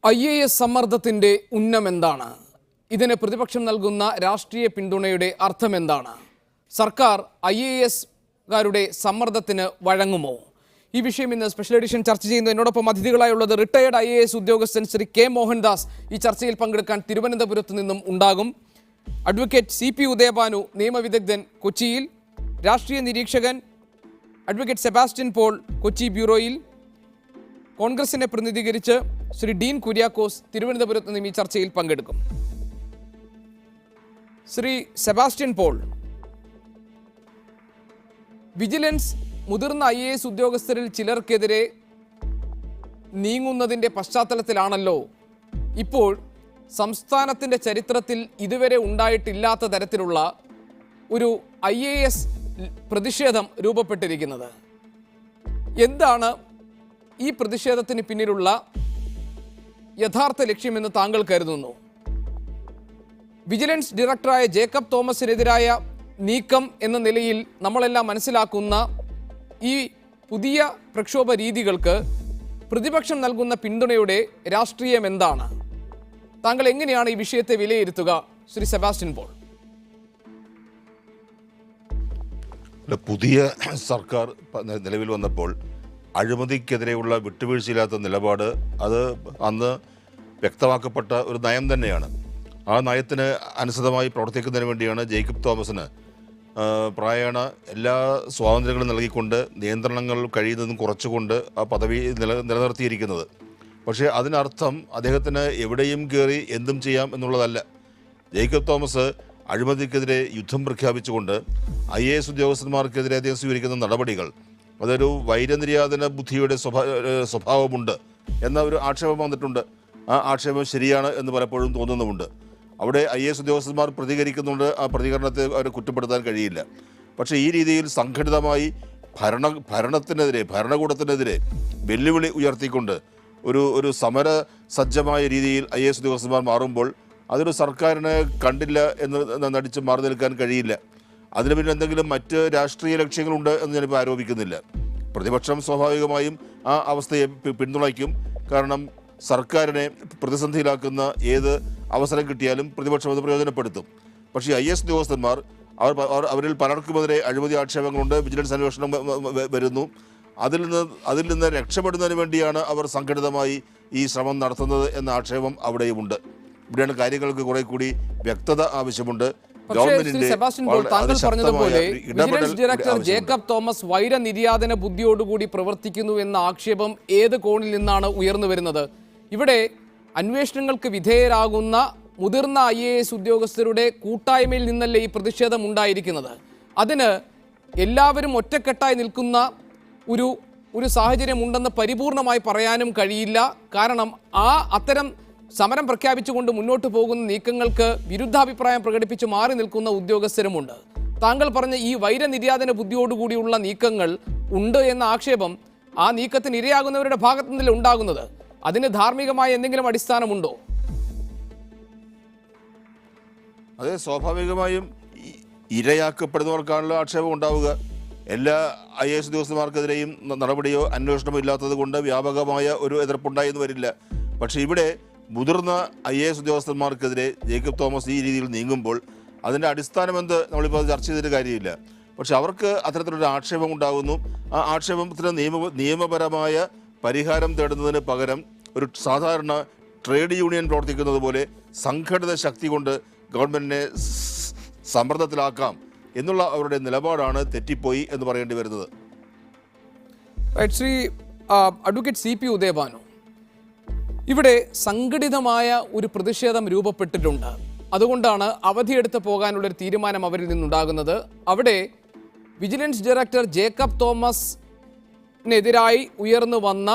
IAS സമ്മർദ്ദത്തിന്റെ ഉന്നം എന്താണ്? ഇതിന് പ്രതിപക്ഷം നൽകുന്ന രാഷ്ട്രീയ പിന്തുണയുടെ അർത്ഥം എന്താണ്? സർക്കാർ IAS-കാരുടെ സമ്മർദ്ദത്തിന് വഴങ്ങുമോ? ഈ വിഷയം ഇന്ന് സ്പെഷ്യൽ എഡിഷൻ ചർച്ച ചെയ്യുന്നു. എന്നോടൊപ്പം അതിഥികളായുള്ളത് റിട്ടയേർഡ് IAS ഉദ്യോഗസ്ഥൻ ശ്രീ കെ മോഹൻദാസ് ഈ ചർച്ചയിൽ പങ്കെടുക്കാൻ തിരുവനന്തപുരത്ത് നിന്നും ഉണ്ടാകും. അഡ്വക്കേറ്റ് CP ഉദയഭാനു, നിയമവിദഗ്ധൻ, കൊച്ചിയിൽ. രാഷ്ട്രീയ നിരീക്ഷകൻ അഡ്വക്കേറ്റ് സെബാസ്റ്റ്യൻ പോൾ, കൊച്ചി ബ്യൂറോയിൽ. കോൺഗ്രസിനെ പ്രതിനിധീകരിച്ച് ശ്രീ ഡീൻ കുര്യാക്കോസ് തിരുവനന്തപുരത്ത് നിന്നും ഈ ചർച്ചയിൽ പങ്കെടുക്കും. ശ്രീ സെബാസ്റ്റ്യൻ പോൾ, വിജിലൻസ് മുതിർന്ന IAS ഉദ്യോഗസ്ഥരിൽ ചിലർക്കെതിരെ നീങ്ങുന്നതിൻ്റെ പശ്ചാത്തലത്തിലാണല്ലോ ഇപ്പോൾ സംസ്ഥാനത്തിൻ്റെ ചരിത്രത്തിൽ ഇതുവരെ ഉണ്ടായിട്ടില്ലാത്ത തരത്തിലുള്ള ഒരു IAS പ്രതിഷേധം രൂപപ്പെട്ടിരിക്കുന്നത്. എന്താണ് ഈ പ്രതിഷേധത്തിന് പിന്നിലുള്ള യഥാർത്ഥ ലക്ഷ്യമെന്ന് താങ്കൾ കരുതുന്നു? വിജിലൻസ് ഡയറക്ടറായ ജേക്കബ് തോമസിനെതിരായ നീക്കം എന്ന നിലയിൽ നമ്മളെല്ലാം മനസ്സിലാക്കുന്ന ഈ പുതിയ പ്രക്ഷോഭ രീതികൾക്ക് പ്രതിപക്ഷം നൽകുന്ന പിന്തുണയുടെ രാഷ്ട്രീയം എന്താണ്? താങ്കൾ എങ്ങനെയാണ് ഈ വിഷയത്തെ വിലയിരുത്തുക, ശ്രീ സെബാസ്റ്റ്യൻ പോൾ? പുതിയ സർക്കാർ നിലവിൽ വന്നപ്പോൾ അഴിമതിക്കെതിരെയുള്ള വിട്ടുവീഴ്ചയില്ലാത്ത നിലപാട് അത് അന്ന് വ്യക്തമാക്കപ്പെട്ട ഒരു നയം തന്നെയാണ്. ആ നയത്തിന് അനുസൃതമായി പ്രവർത്തിക്കുന്നതിന് വേണ്ടിയാണ് ജേക്കബ് തോമസിന് പ്രായേണ എല്ലാ സ്വാതന്ത്ര്യങ്ങളും നൽകിക്കൊണ്ട് നിയന്ത്രണങ്ങൾ കഴിയുന്നതും കുറച്ചുകൊണ്ട് ആ പദവി നിലനിർത്തിയിരിക്കുന്നത്. പക്ഷേ അതിനർത്ഥം അദ്ദേഹത്തിന് എവിടെയും കയറി എന്തും ചെയ്യാം എന്നുള്ളതല്ല. ജേക്കബ് തോമസ് അഴിമതിക്കെതിരെ യുദ്ധം പ്രഖ്യാപിച്ചുകൊണ്ട് IAS ഉദ്യോഗസ്ഥന്മാർക്കെതിരെ അദ്ദേഹം സ്വീകരിക്കുന്ന നടപടികൾ അതൊരു വൈരനിര്യാതന ബുദ്ധിയുടെ സ്വഭാവമുണ്ട് എന്ന ഒരു ആക്ഷേപം വന്നിട്ടുണ്ട്. ആ ആക്ഷേപം ശരിയാണ് എന്ന് പലപ്പോഴും തോന്നുന്നുമുണ്ട്. അവിടെ IAS ഉദ്യോഗസ്ഥന്മാർ പ്രതികരിക്കുന്നുണ്ട്. ആ പ്രതികരണത്തെ അവരെ കുറ്റപ്പെടുത്താൻ കഴിയില്ല. പക്ഷേ ഈ രീതിയിൽ സംഘടിതമായി ഭരണകൂടത്തിനെതിരെ വെല്ലുവിളി ഉയർത്തിക്കൊണ്ട് ഒരു സമര സജ്ജമായ രീതിയിൽ IAS ഉദ്യോഗസ്ഥന്മാർ മാറുമ്പോൾ അതൊരു സർക്കാരിന് കണ്ടില്ല എന്ന് നടിച്ച് മാറി നിൽക്കാൻ കഴിയില്ല. അതിന് പിന്നെ എന്തെങ്കിലും മറ്റ് രാഷ്ട്രീയ ലക്ഷ്യങ്ങളുണ്ട് എന്ന് ഞാനിപ്പോൾ ആരോപിക്കുന്നില്ല. പ്രതിപക്ഷം സ്വാഭാവികമായും ആ അവസ്ഥയെ പിന്തുണയ്ക്കും. കാരണം സർക്കാരിനെ പ്രതിസന്ധിയിലാക്കുന്ന ഏത് അവസരം കിട്ടിയാലും പ്രതിപക്ഷം അത് പ്രയോജനപ്പെടുത്തും. പക്ഷേ IAS ഉദ്യോഗസ്ഥന്മാർ അവരിൽ പലർക്കുമെതിരെ അഴിമതി ആക്ഷേപങ്ങളുണ്ട്. വിജിലൻസ് അന്വേഷണം വരുന്നു. അതിൽ നിന്ന് രക്ഷപ്പെടുന്നതിന് വേണ്ടിയാണ് അവർ സംഘടിതമായി ഈ ശ്രമം നടത്തുന്നത് എന്ന ആക്ഷേപം അവിടെയുമുണ്ട്. ഇവിടെയാണ് കാര്യങ്ങൾക്ക് കുറെ കൂടി വ്യക്തത ആവശ്യമുണ്ട്. താങ്കൾ പറഞ്ഞതുപോലെ വിജിലൻസ് ഡയറക്ടർ ജേക്കബ് തോമസ് വൈരനിര്യാതന ബുദ്ധിയോടുകൂടി പ്രവർത്തിക്കുന്നു എന്ന ആക്ഷേപം ഏത് കോണിൽ നിന്നാണ് ഉയർന്നു വരുന്നത്? ഇവിടെ അന്വേഷണങ്ങൾക്ക് വിധേയരാകുന്ന മുതിർന്ന IAS ഉദ്യോഗസ്ഥരുടെ കൂട്ടായ്മയിൽ നിന്നല്ലേ ഈ പ്രതിഷേധം ഉണ്ടായിരിക്കുന്നത്? അതിന് എല്ലാവരും ഒറ്റക്കെട്ടായി നിൽക്കുന്ന ഒരു സാഹചര്യം ഉണ്ടെന്ന് പരിപൂർണമായി പറയാനും കഴിയില്ല. കാരണം അത്തരം സമരം പ്രഖ്യാപിച്ചുകൊണ്ട് മുന്നോട്ട് പോകുന്ന നീക്കങ്ങൾക്ക് വിരുദ്ധാഭിപ്രായം പ്രകടിപ്പിച്ച് മാറി നിൽക്കുന്ന ഉദ്യോഗസ്ഥരുമുണ്ട്. താങ്കൾ പറഞ്ഞ ഈ വൈരനിര്യാതന ബുദ്ധിയോടുകൂടിയുള്ള നീക്കങ്ങൾ ഉണ്ട് എന്ന ആക്ഷേപം ആ നീക്കത്തിന് ഇരയാകുന്നവരുടെ ഭാഗത്തു നിന്നല്ല ഉണ്ടാകുന്നത്. അതിന് ധാർമ്മികമായ എന്തെങ്കിലും അടിസ്ഥാനമുണ്ടോ? അതെ, സ്വാഭാവികമായും ഇരയാക്കപ്പെടുന്നവർക്കാണല്ലോ ആക്ഷേപം ഉണ്ടാവുക. എല്ലാ IAS ഉദ്യോഗസ്ഥന്മാർക്കെതിരെയും നടപടിയോ അന്വേഷണമോ ഇല്ലാത്തത് കൊണ്ട് വ്യാപകമായ ഒരു എതിർപ്പുണ്ടായെന്ന് വരില്ല. പക്ഷേ ഇവിടെ മുതിർന്ന IAS ഉദ്യോഗസ്ഥന്മാർക്കെതിരെ ജേക്കബ് തോമസ് ഈ രീതിയിൽ നീങ്ങുമ്പോൾ അതിൻ്റെ അടിസ്ഥാനം എന്ത് നമ്മളിപ്പോൾ ചർച്ച ചെയ്തിട്ട് കാര്യമില്ല. പക്ഷെ അവർക്ക് അത്തരത്തിലൊരു ആക്ഷേപം ഉണ്ടാകുന്നു. ആ ആക്ഷേപത്തിന് നിയമപരമായ പരിഹാരം തേടുന്നതിന് പകരം ഒരു സാധാരണ ട്രേഡ് യൂണിയൻ പ്രവർത്തിക്കുന്നത് പോലെ സംഘടിത ശക്തി കൊണ്ട് ഗവൺമെൻറ്റിനെ സമ്മർദ്ദത്തിലാക്കാം എന്നുള്ള അവരുടെ നിലപാടാണ് തെറ്റിപ്പോയി എന്ന് പറയേണ്ടി വരുന്നത്. ശ്രീ അഡ്വക്കേറ്റ് CP ഉദയഭാനു, ഇവിടെ സംഘടിതമായ ഒരു പ്രതിഷേധം രൂപപ്പെട്ടിട്ടുണ്ട്. അതുകൊണ്ടാണ് അവധിയെടുത്ത് പോകാനുള്ളൊരു തീരുമാനം അവരിൽ നിന്നുണ്ടാകുന്നത്. അവിടെ വിജിലൻസ് ഡയറക്ടർ ജേക്കബ് തോമസിനെതിരായി ഉയർന്നു വന്ന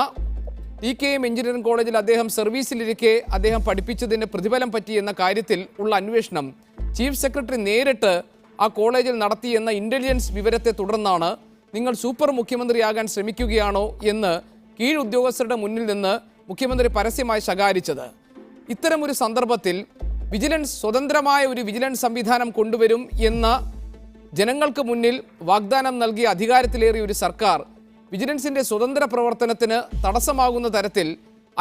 TKM എഞ്ചിനീയറിംഗ് കോളേജിൽ അദ്ദേഹം സർവീസിലിരിക്കെ അദ്ദേഹം പഠിപ്പിച്ചതിന് പ്രതിഫലം പറ്റി എന്ന കാര്യത്തിൽ ഉള്ള അന്വേഷണം ചീഫ് സെക്രട്ടറി നേരിട്ട് ആ കോളേജിൽ നടത്തി എന്ന ഇൻ്റലിജൻസ് വിവരത്തെ തുടർന്നാണ് നിങ്ങൾ സൂപ്പർ മുഖ്യമന്ത്രിയാകാൻ ശ്രമിക്കുകയാണോ എന്ന് കീഴുദ്യോഗസ്ഥരുടെ മുന്നിൽ നിന്ന് മുഖ്യമന്ത്രി പരസ്യമായി ശകാരിച്ചത്. ഇത്തരമൊരു സന്ദർഭത്തിൽ വിജിലൻസ് സ്വതന്ത്രമായ ഒരു വിജിലൻസ് സംവിധാനം കൊണ്ടുവരും എന്ന ജനങ്ങൾക്ക് മുന്നിൽ വാഗ്ദാനം നൽകിയ അധികാരത്തിലേറിയ ഒരു സർക്കാർ വിജിലൻസിൻ്റെ സ്വതന്ത്ര പ്രവർത്തനത്തിന് തടസ്സമാകുന്ന തരത്തിൽ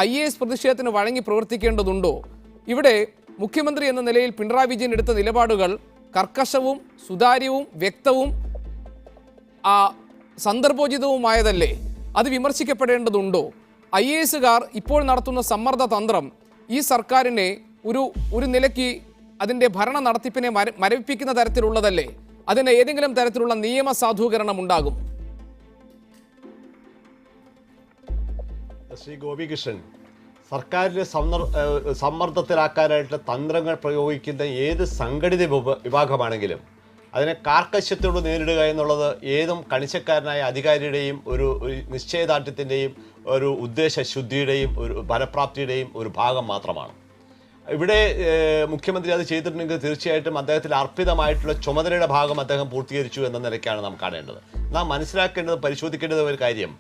IAS പ്രതിഷേധത്തിന് വഴങ്ങി പ്രവർത്തിക്കേണ്ടതുണ്ടോ? ഇവിടെ മുഖ്യമന്ത്രി എന്ന നിലയിൽ പിണറായി വിജയൻ എടുത്ത നിലപാടുകൾ കർക്കശവും സുതാര്യവും വ്യക്തവും സന്ദർഭോചിതവുമായതല്ലേ? അത് വിമർശിക്കപ്പെടേണ്ടതുണ്ടോ? IASകാർ ഇപ്പോൾ നടത്തുന്ന സമ്മർദ്ദ തന്ത്രം ഈ സർക്കാരിനെ ഒരു നിലയ്ക്ക് അതിൻ്റെ ഭരണ നടത്തിപ്പിനെ മരവിപ്പിക്കുന്ന തരത്തിലുള്ളതല്ലേ? അതിന് ഏതെങ്കിലും തരത്തിലുള്ള നിയമ സാധൂകരണം ഉണ്ടാകും? ശ്രീ ഗോപികൃഷ്ണൻ, സർക്കാരിനെ സമ്മർദ്ദത്തിലാക്കാനായിട്ട് തന്ത്രങ്ങൾ പ്രയോഗിക്കുന്ന ഏത് സംഘടിത വിഭാഗമാണെങ്കിലും അതിനെ കാർക്കശ്യത്തോട് നേരിടുക എന്നുള്ളത് ഏതും കണിശക്കാരനായ അധികാരിയുടെയും ഒരു നിശ്ചയദാർഢ്യത്തിൻ്റെയും ഒരു ഉദ്ദേശശുദ്ധിയുടെയും ഒരു ഫലപ്രാപ്തിയുടെയും ഒരു ഭാഗം മാത്രമാണ്. ഇവിടെ മുഖ്യമന്ത്രി അത് ചെയ്തിട്ടുണ്ടെങ്കിൽ തീർച്ചയായിട്ടും അദ്ദേഹത്തിൽ അർപ്പിതമായിട്ടുള്ള ചുമതലയുടെ ഭാഗം അദ്ദേഹം പൂർത്തീകരിച്ചു എന്ന നിലയ്ക്കാണ് നാം കാണേണ്ടത്. നാം മനസ്സിലാക്കേണ്ടത്, പരിശോധിക്കേണ്ടത് ഒരു കാര്യം,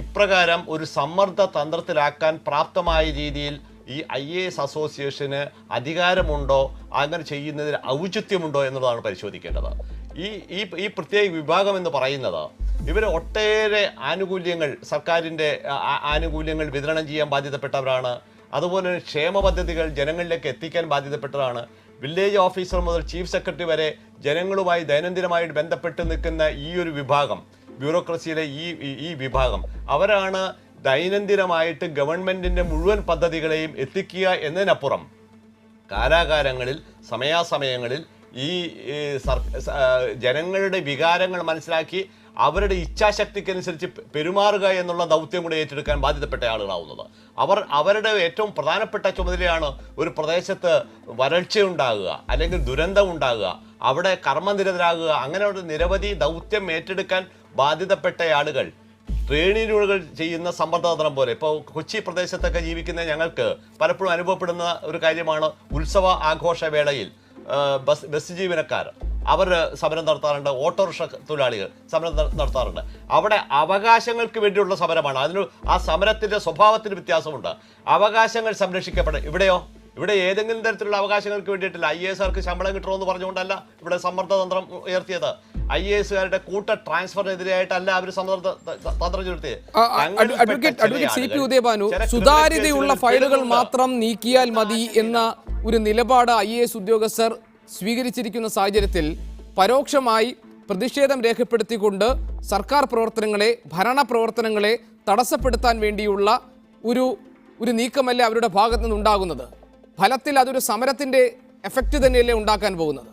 ഇപ്രകാരം ഒരു സമ്മർദ്ദ തന്ത്രത്തിലാക്കാൻ പ്രാപ്തമായ രീതിയിൽ ഈ IAS അസോസിയേഷന് അധികാരമുണ്ടോ, അങ്ങനെ ചെയ്യുന്നതിന് ഔചിത്യമുണ്ടോ എന്നുള്ളതാണ് പരിശോധിക്കേണ്ടത്. ഈ പ്രത്യേക വിഭാഗം എന്ന് പറയുന്നത് ഇവർ ഒട്ടേറെ ആനുകൂല്യങ്ങൾ, സർക്കാരിൻ്റെ ആനുകൂല്യങ്ങൾ വിതരണം ചെയ്യാൻ ബാധ്യതപ്പെട്ടവരാണ്. അതുപോലെ ക്ഷേമ പദ്ധതികൾ ജനങ്ങളിലേക്ക് എത്തിക്കാൻ ബാധ്യതപ്പെട്ടതാണ്. വില്ലേജ് ഓഫീസർ മുതൽ ചീഫ് സെക്രട്ടറി വരെ ജനങ്ങളുമായി ദൈനംദിനമായിട്ട് ബന്ധപ്പെട്ട് നിൽക്കുന്ന ഈ ഒരു വിഭാഗം, ബ്യൂറോക്രസിയിലെ ഈ വിഭാഗം, അവരാണ് ദൈനംദിനമായിട്ട് ഗവൺമെൻറ്റിൻ്റെ മുഴുവൻ പദ്ധതികളെയും എത്തിക്കുക എന്നതിനപ്പുറം കാലാകാലങ്ങളിൽ സമയാസമയങ്ങളിൽ ഈ ജനങ്ങളുടെ വികാരങ്ങൾ മനസ്സിലാക്കി അവരുടെ ഇച്ഛാശക്തിക്കനുസരിച്ച് പെരുമാറുക എന്നുള്ള ദൗത്യം കൂടെ ഏറ്റെടുക്കാൻ ബാധ്യതപ്പെട്ട ആളുകളാവുന്നത്. അവരുടെ ഏറ്റവും പ്രധാനപ്പെട്ട ചുമതലയാണ് ഒരു പ്രദേശത്ത് വരൾച്ചയുണ്ടാകുക, അല്ലെങ്കിൽ ദുരന്തം ഉണ്ടാകുക, അവിടെ കർമ്മനിരതരാകുക. അങ്ങനെയുള്ള നിരവധി ദൗത്യം ഏറ്റെടുക്കാൻ ബാധ്യതപ്പെട്ട ആളുകൾ ട്രെയിനുകൾ ചെയ്യുന്ന സമ്മർദ്ദതന്ത്രം പോലെ, ഇപ്പോൾ കൊച്ചി പ്രദേശത്തൊക്കെ ജീവിക്കുന്ന ഞങ്ങൾക്ക് പലപ്പോഴും അനുഭവപ്പെടുന്ന ഒരു കാര്യമാണ്, ഉത്സവ ആഘോഷവേളയിൽ ബസ് ജീവനക്കാർ അവർ സമരം നടത്താറുണ്ട്, ഓട്ടോറിക്ഷ തൊഴിലാളികൾ സമരം നടത്താറുണ്ട്. അവിടെ അവകാശങ്ങൾക്ക് വേണ്ടിയുള്ള സമരമാണ്. അതിന് ആ സമരത്തിൻ്റെ സ്വഭാവത്തിന് വ്യത്യാസമുണ്ട്. അവകാശങ്ങൾ സംരക്ഷിക്കപ്പെടും. ഇവിടെ ഏതെങ്കിലും തരത്തിലുള്ള അവകാശങ്ങൾക്ക് വേണ്ടിയിട്ടില്ല. IASകാർക്ക് ശമ്പളം കിട്ടണമെന്ന് പറഞ്ഞുകൊണ്ടല്ല ഇവിടെ സമ്മർദ്ദതന്ത്രം ഉയർത്തിയത്. IASകാരുടെ കൂട്ട ട്രാൻസ്ഫറിനെതിരെയായിട്ടല്ല അവർ തന്ത്രം ചുരുത്തിയത്. സുതാര്യതയുള്ള ഫയലുകൾ മാത്രം നീക്കിയാൽ മതി എന്ന ഒരു നിലപാട് IAS ഉദ്യോഗസ്ഥർ സ്വീകരിച്ചിരിക്കുന്ന സാഹചര്യത്തിൽ പരോക്ഷമായി പ്രതിഷേധം രേഖപ്പെടുത്തിക്കൊണ്ട് സർക്കാർ പ്രവർത്തനങ്ങളെ, ഭരണ പ്രവർത്തനങ്ങളെ തടസ്സപ്പെടുത്താൻ വേണ്ടിയുള്ള ഒരു നീക്കമല്ലേ അവരുടെ ഭാഗത്തു നിന്നുണ്ടാകുന്നത്? ഫലത്തിൽ അതൊരു സമരത്തിന്റെ എഫക്റ്റ് തന്നെയല്ലേ ഉണ്ടാക്കാൻ പോകുന്നത്?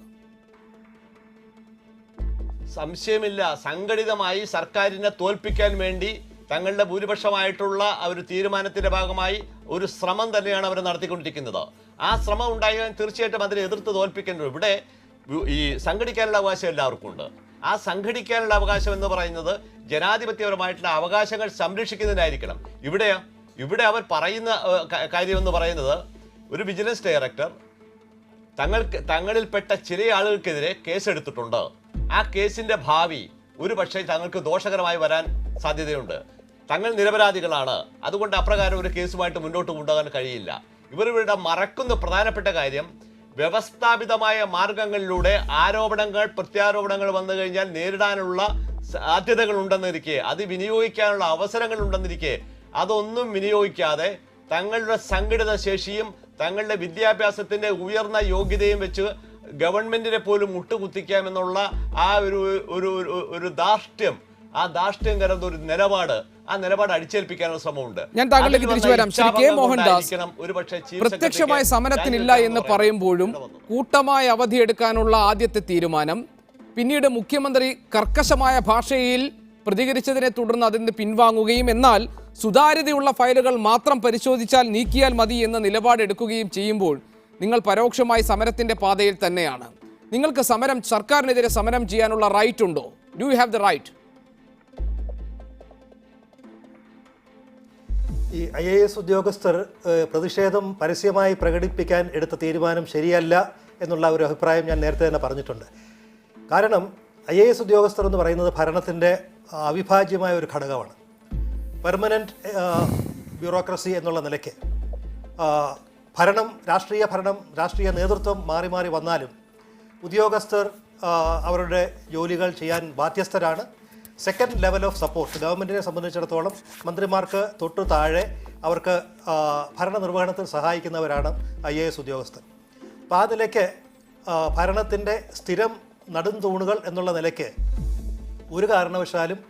സംശയമില്ല. സംഘടിതമായി സർക്കാരിനെ തോൽപ്പിക്കാൻ വേണ്ടി തങ്ങളുടെ ഭൂരിപക്ഷമായിട്ടുള്ള ഒരു തീരുമാനത്തിന്റെ ഭാഗമായി ഒരു ശ്രമം തന്നെയാണ് അവർ നടത്തിക്കൊണ്ടിരിക്കുന്നത്. ആ ശ്രമം ഉണ്ടായാൽ തീർച്ചയായിട്ടും അതിനെ എതിർത്ത് തോൽപ്പിക്കേണ്ടത്. ഇവിടെ ഈ സംഘടിക്കാനുള്ള അവകാശം എല്ലാവർക്കും ഉണ്ട്. ആ സംഘടിക്കാനുള്ള അവകാശം എന്ന് പറയുന്നത് ജനാധിപത്യപരമായിട്ടുള്ള അവകാശങ്ങൾ സംരക്ഷിക്കുന്നതിനായിരിക്കണം. ഇവിടെ അവർ പറയുന്ന കാര്യമെന്ന് പറയുന്നത്, ഒരു വിജിലൻസ് ഡയറക്ടർ തങ്ങളിൽപ്പെട്ട ചില ആളുകൾക്കെതിരെ കേസെടുത്തിട്ടുണ്ട്. ആ കേസിന്റെ ഭാവി ഒരു പക്ഷേ തങ്ങൾക്ക് ദോഷകരമായി വരാൻ സാധ്യതയുണ്ട്. തങ്ങൾ നിരപരാധികളാണ്, അതുകൊണ്ട് അപ്രകാരം ഒരു കേസുമായിട്ട് മുന്നോട്ട് കൊണ്ടുപോകാൻ കഴിയില്ല. ഇവരുടെ മറക്കുന്ന പ്രധാനപ്പെട്ട കാര്യം, വ്യവസ്ഥാപിതമായ മാർഗങ്ങളിലൂടെ ആരോപണങ്ങൾ പ്രത്യാരോപണങ്ങൾ വന്നു കഴിഞ്ഞാൽ നേരിടാനുള്ള സാധ്യതകൾ ഉണ്ടെന്നിരിക്കെ, അത് വിനിയോഗിക്കാനുള്ള അവസരങ്ങൾ ഉണ്ടെന്നിരിക്കെ, അതൊന്നും വിനിയോഗിക്കാതെ തങ്ങളുടെ സംഘടിത ശേഷിയും തങ്ങളുടെ വിദ്യാഭ്യാസത്തിന്റെ ഉയർന്ന യോഗ്യതയും വെച്ച് ഗവൺമെന്റിനെ പോലും മുട്ടുകുത്തിക്കാമെന്നുള്ള ആ ഒരു ധാർഷ്ട്യം, ആ ധാർഷ്ട്യം കലർന്ന ഒരു നിലപാട്, ആ നിലപാട് അടിച്ചേൽപ്പിക്കാനുള്ള ശ്രമമുണ്ട്. ഞാൻ താങ്കളിലേക്ക് തിരിച്ചു വരാം. ശ്രീ കെ മോഹൻദാസ്, പ്രത്യക്ഷമായ സമരത്തിനില്ല എന്ന് പറയുമ്പോഴും കൂട്ടമായ അവധിയെടുക്കാനുള്ള ആദ്യത്തെ തീരുമാനം, പിന്നീട് മുഖ്യമന്ത്രി കർക്കശമായ ഭാഷയിൽ പ്രതികരിച്ചതിനെ തുടർന്ന് അതിന് പിൻവാങ്ങുകയും എന്നാൽ സുതാര്യതയുള്ള ഫയലുകൾ മാത്രം പരിശോധിച്ചാൽ നീക്കിയാൽ മതി എന്ന നിലപാടെടുക്കുകയും ചെയ്യുമ്പോൾ നിങ്ങൾ പരോക്ഷമായി സമരത്തിന്റെ പാതയിൽ തന്നെയാണ്. നിങ്ങൾക്ക് സർക്കാരിനെതിരെ സമരം ചെയ്യാനുള്ള റൈറ്റ് ഉണ്ടോ? Do you have the right? ഈ IAS ഉദ്യോഗസ്ഥർ പ്രതിഷേധം പരസ്യമായി പ്രകടിപ്പിക്കാൻ എടുത്ത തീരുമാനം ശരിയല്ല എന്നുള്ള ഒരു അഭിപ്രായം ഞാൻ നേരത്തെ തന്നെ പറഞ്ഞിട്ടുണ്ട്. കാരണം IAS ഉദ്യോഗസ്ഥർ എന്ന് പറയുന്നത് ഭരണത്തിൻ്റെ അവിഭാജ്യമായ ഒരു ഘടകമാണ്. പെർമനൻറ്റ് ബ്യൂറോക്രസി എന്നുള്ള നിലയ്ക്ക് രാഷ്ട്രീയ നേതൃത്വം മാറി മാറി വന്നാലും ഉദ്യോഗസ്ഥർ അവരുടെ ജോലികൾ ചെയ്യാൻ ബാധ്യസ്ഥരാണ്. സെക്കൻഡ് ലെവൽ ഓഫ് സപ്പോർട്ട് ഗവൺമെൻറ്റിനെ സംബന്ധിച്ചിടത്തോളം മന്ത്രിമാർക്ക് തൊട്ടു താഴെ അവർക്ക് ഭരണനിർവഹണത്തിൽ സഹായിക്കുന്നവരാണ് IAS ഉദ്യോഗസ്ഥർ. അപ്പോൾ ആ നിലയ്ക്ക് ഭരണത്തിൻ്റെ സ്ഥിരം നടുംതൂണുകൾ എന്നുള്ള നിലയ്ക്ക് ഒരു കാരണവശാലും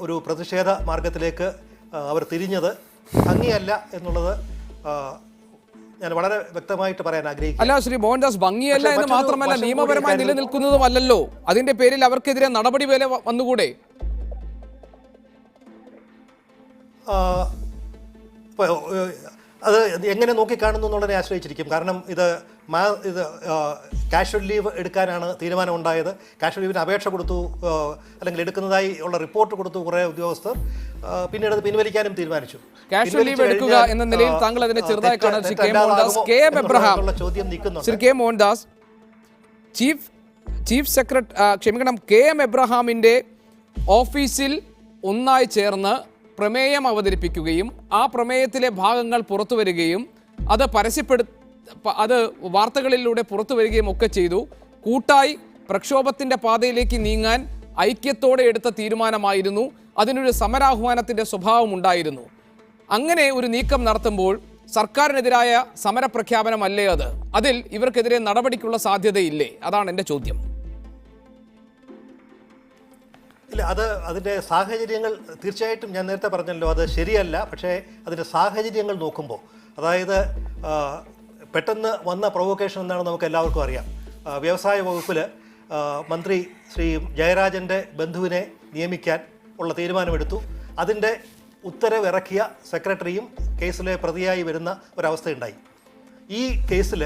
ഒരു പ്രതിഷേധ മാർഗത്തിലേക്ക് അവർ തിരിഞ്ഞത് ഭംഗിയല്ല എന്നുള്ളത് ഞാൻ വളരെ വ്യക്തമായിട്ട് പറയാൻ ആഗ്രഹിക്കുന്നു. അല്ല ശ്രീ മോഹൻദാസ്, ഭംഗിയല്ല എന്ന് മാത്രമല്ല നിയമപരമായി നിലനിൽക്കുന്നതുമല്ലല്ലോ. അതിന്റെ പേരിൽ അവർക്കെതിരെ നടപടി വരെ വന്നുകൂടെ? അത് എങ്ങനെ നോക്കിക്കാണുന്നു എന്നുള്ളതിനെ ആശ്രയിച്ചിരിക്കും. കാരണം ഇത് കാഷ്വൽ ലീവ് എടുക്കാനാണ് തീരുമാനം ഉണ്ടായത്. കാഷ്വൽ ലീവിന് അപേക്ഷ കൊടുത്തു, അല്ലെങ്കിൽ എടുക്കുന്നതായി ഉള്ള റിപ്പോർട്ട് കൊടുത്തു കുറേ ഉദ്യോഗസ്ഥർ. പിന്നീട് അത് പിൻവലിക്കാനും തീർമാനിച്ചു. കാഷ്വൽ ലീവ് എടുക്കുക എന്ന നിലയിൽ താങ്കൾ അതിനെ ചെറുതായി കാണാൻ Shri K Mohandas, K M Abraham ചോദ്യം നിൽക്കുന്നുണ്ട്. Shri K Mohandas, chief secretary K M എബ്രഹാമിന്റെ ഓഫീസിൽ ഒന്നായി ചേർന്ന് പ്രമേയം അവതരിപ്പിക്കുകയും ആ പ്രമേയത്തിലെ ഭാഗങ്ങൾ പുറത്തു വരികയും അത് അത് വാർത്തകളിലൂടെ പുറത്തു വരികയും ഒക്കെ ചെയ്തു. കൂട്ടായി പ്രക്ഷോഭത്തിന്റെ പാതയിലേക്ക് നീങ്ങാൻ ഐക്യത്തോടെ എടുത്ത തീരുമാനമായിരുന്നു. അതിനൊരു സമരാഹ്വാനത്തിന്റെ സ്വഭാവം ഉണ്ടായിരുന്നു. അങ്ങനെ ഒരു നീക്കം നടത്തുമ്പോൾ സർക്കാരിനെതിരായ സമരപ്രഖ്യാപനമല്ലേ അത്? അതിൽ ഇവർക്കെതിരെ നടപടിക്കുള്ള സാധ്യതയില്ലേ? അതാണ് എൻ്റെ ചോദ്യം. ഇല്ല, അതിൻ്റെ സാഹചര്യങ്ങൾ തീർച്ചയായിട്ടും ഞാൻ നേരത്തെ പറഞ്ഞല്ലോ, അത് ശരിയല്ല. പക്ഷേ അതിൻ്റെ സാഹചര്യങ്ങൾ നോക്കുമ്പോൾ, അതായത് പെട്ടെന്ന് വന്ന പ്രൊവോക്കേഷൻ എന്താണെന്ന് നമുക്ക് എല്ലാവർക്കും അറിയാം. വ്യവസായ വകുപ്പിൽ മന്ത്രി ശ്രീ ജയരാജൻ്റെ ബന്ധുവിനെ നിയമിക്കാൻ ഉള്ള തീരുമാനമെടുത്തു. അതിൻ്റെ ഉത്തരവിറക്കിയ സെക്രട്ടറിയും കേസിലെ പ്രതിയായി വരുന്ന ഒരവസ്ഥയുണ്ടായി. ഈ കേസിൽ